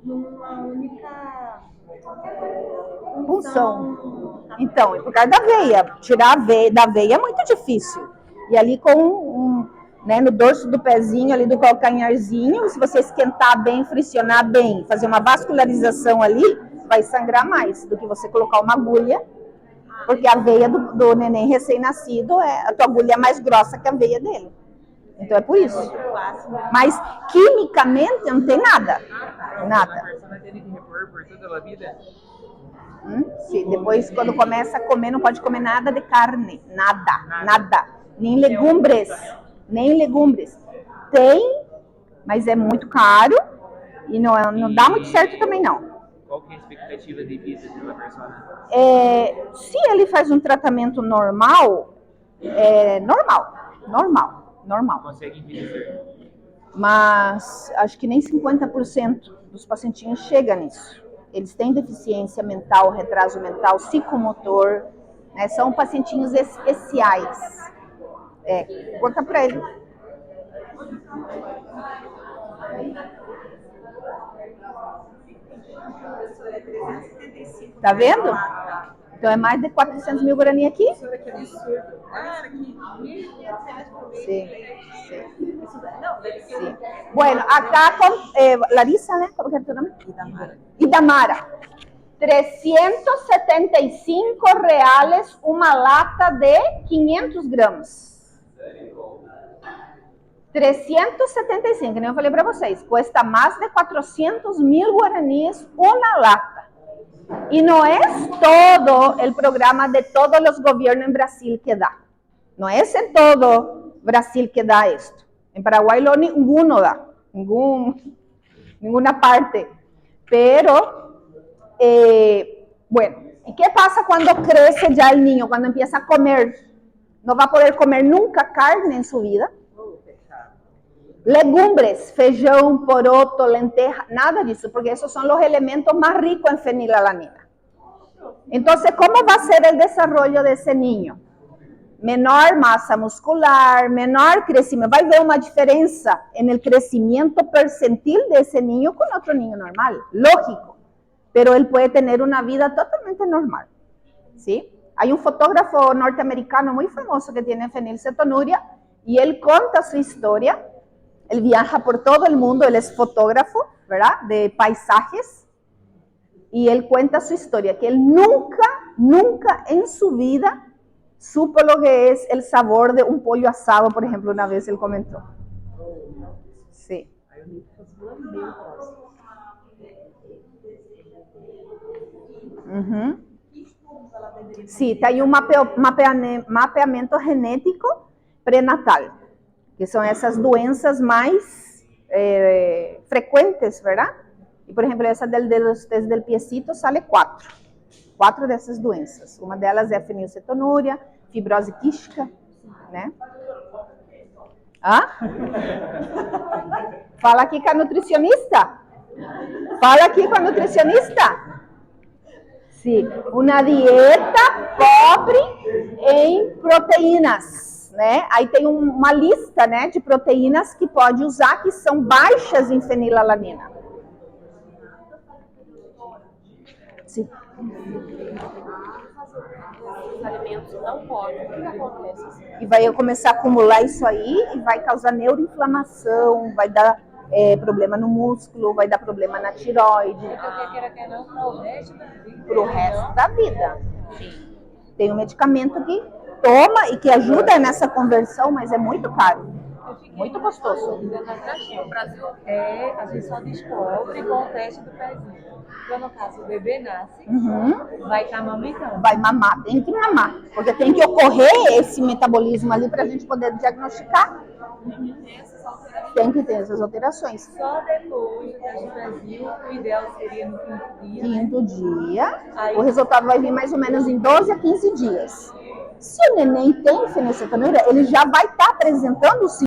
numa única punção. Então, é por causa da veia. Tirar da veia é muito difícil. E ali com né, no dorso do pezinho, ali do calcanharzinho, se você esquentar bem, friccionar bem, fazer uma vascularização ali, vai sangrar mais do que você colocar uma agulha, porque a veia do neném recém-nascido, a tua agulha é mais grossa que a veia dele. Então é por isso. Mas quimicamente não tem nada. Nada. Sim, depois quando começa a comer, não pode comer nada de carne. Nada. Nem legumbres. Tem, mas é muito caro e não dá muito certo também não. Qual que é a expectativa de vida da pessoa? Se ele faz um tratamento normal, normal. Consegue envelhecer? Mas acho que nem 50% dos pacientinhos chega nisso. Eles têm deficiência mental, retraso mental, psicomotor, né? São pacientinhos especiais. Conta pra ele. Tá vendo? Então é mais de 400 mil guarani aqui? Sim, sim. Sim. Bueno, acá con Larissa, né? Como que é o teu nome? Idamara. 375 reais uma lata de 500 gramas. 375, como eu falei para vocês, custa mais de 400 mil guaraníes uma lata. Y no es todo el programa de todos los gobiernos en Brasil que da. No es en todo Brasil que da esto. En Paraguay ninguno da, ninguna parte. Pero, bueno, ¿y qué pasa cuando crece ya el niño? Cuando empieza a comer, no va a poder comer nunca carne en su vida. Legumbres, feijão, poroto, lenteja, nada disso, porque esos son los elementos más ricos en fenilalanina. Entonces, ¿cómo va a ser el desarrollo de ese niño? Menor masa muscular, menor crecimiento. Va a haber una diferencia en el crecimiento percentil de ese niño con otro niño normal, lógico, pero él puede tener una vida totalmente normal, ¿sí? Hay un fotógrafo norteamericano muy famoso que tiene fenilcetonuria y él cuenta su historia. Él viaja por todo el mundo, él es fotógrafo, ¿verdad? De paisajes. Y él cuenta su historia, que él nunca en su vida supo lo que es el sabor de un pollo asado, por ejemplo, una vez él comentó. Sí. Uhum. Sí, tem um mapeamento genético prenatal, que são essas doenças mais frequentes, ¿verdad? E, por exemplo, essa desde o piecito sale 4 dessas doenças. Uma delas é a fenilcetonúria, fibrose quística, né? Fala aqui com a nutricionista. Fala aqui com a nutricionista. Sim, uma dieta pobre em proteínas, né? Aí tem uma lista, né, de proteínas que pode usar que são baixas em fenilalanina. Sim. Os alimentos não podem, o que acontece? E vai começar a acumular isso aí e vai causar neuroinflamação, vai dar problema no músculo, vai dar problema na tireoide. Pro resto da vida. Sim. Tem um medicamento que toma e que ajuda nessa conversão, mas é muito caro. Muito gostoso. No Brasil, a gente só descobre com o teste do pezinho. Então, no caso, o bebê nasce, vai estar amamentando. Vai mamar, tem que mamar. Porque tem que ocorrer esse metabolismo ali para a gente poder diagnosticar. Tem que ter essas alterações. Só depois do teste do pezinho, o ideal seria no quinto dia. O resultado vai vir mais ou menos em 12 a 15 dias. Se o neném tem fenilcetonúria, ele já vai estar apresentando o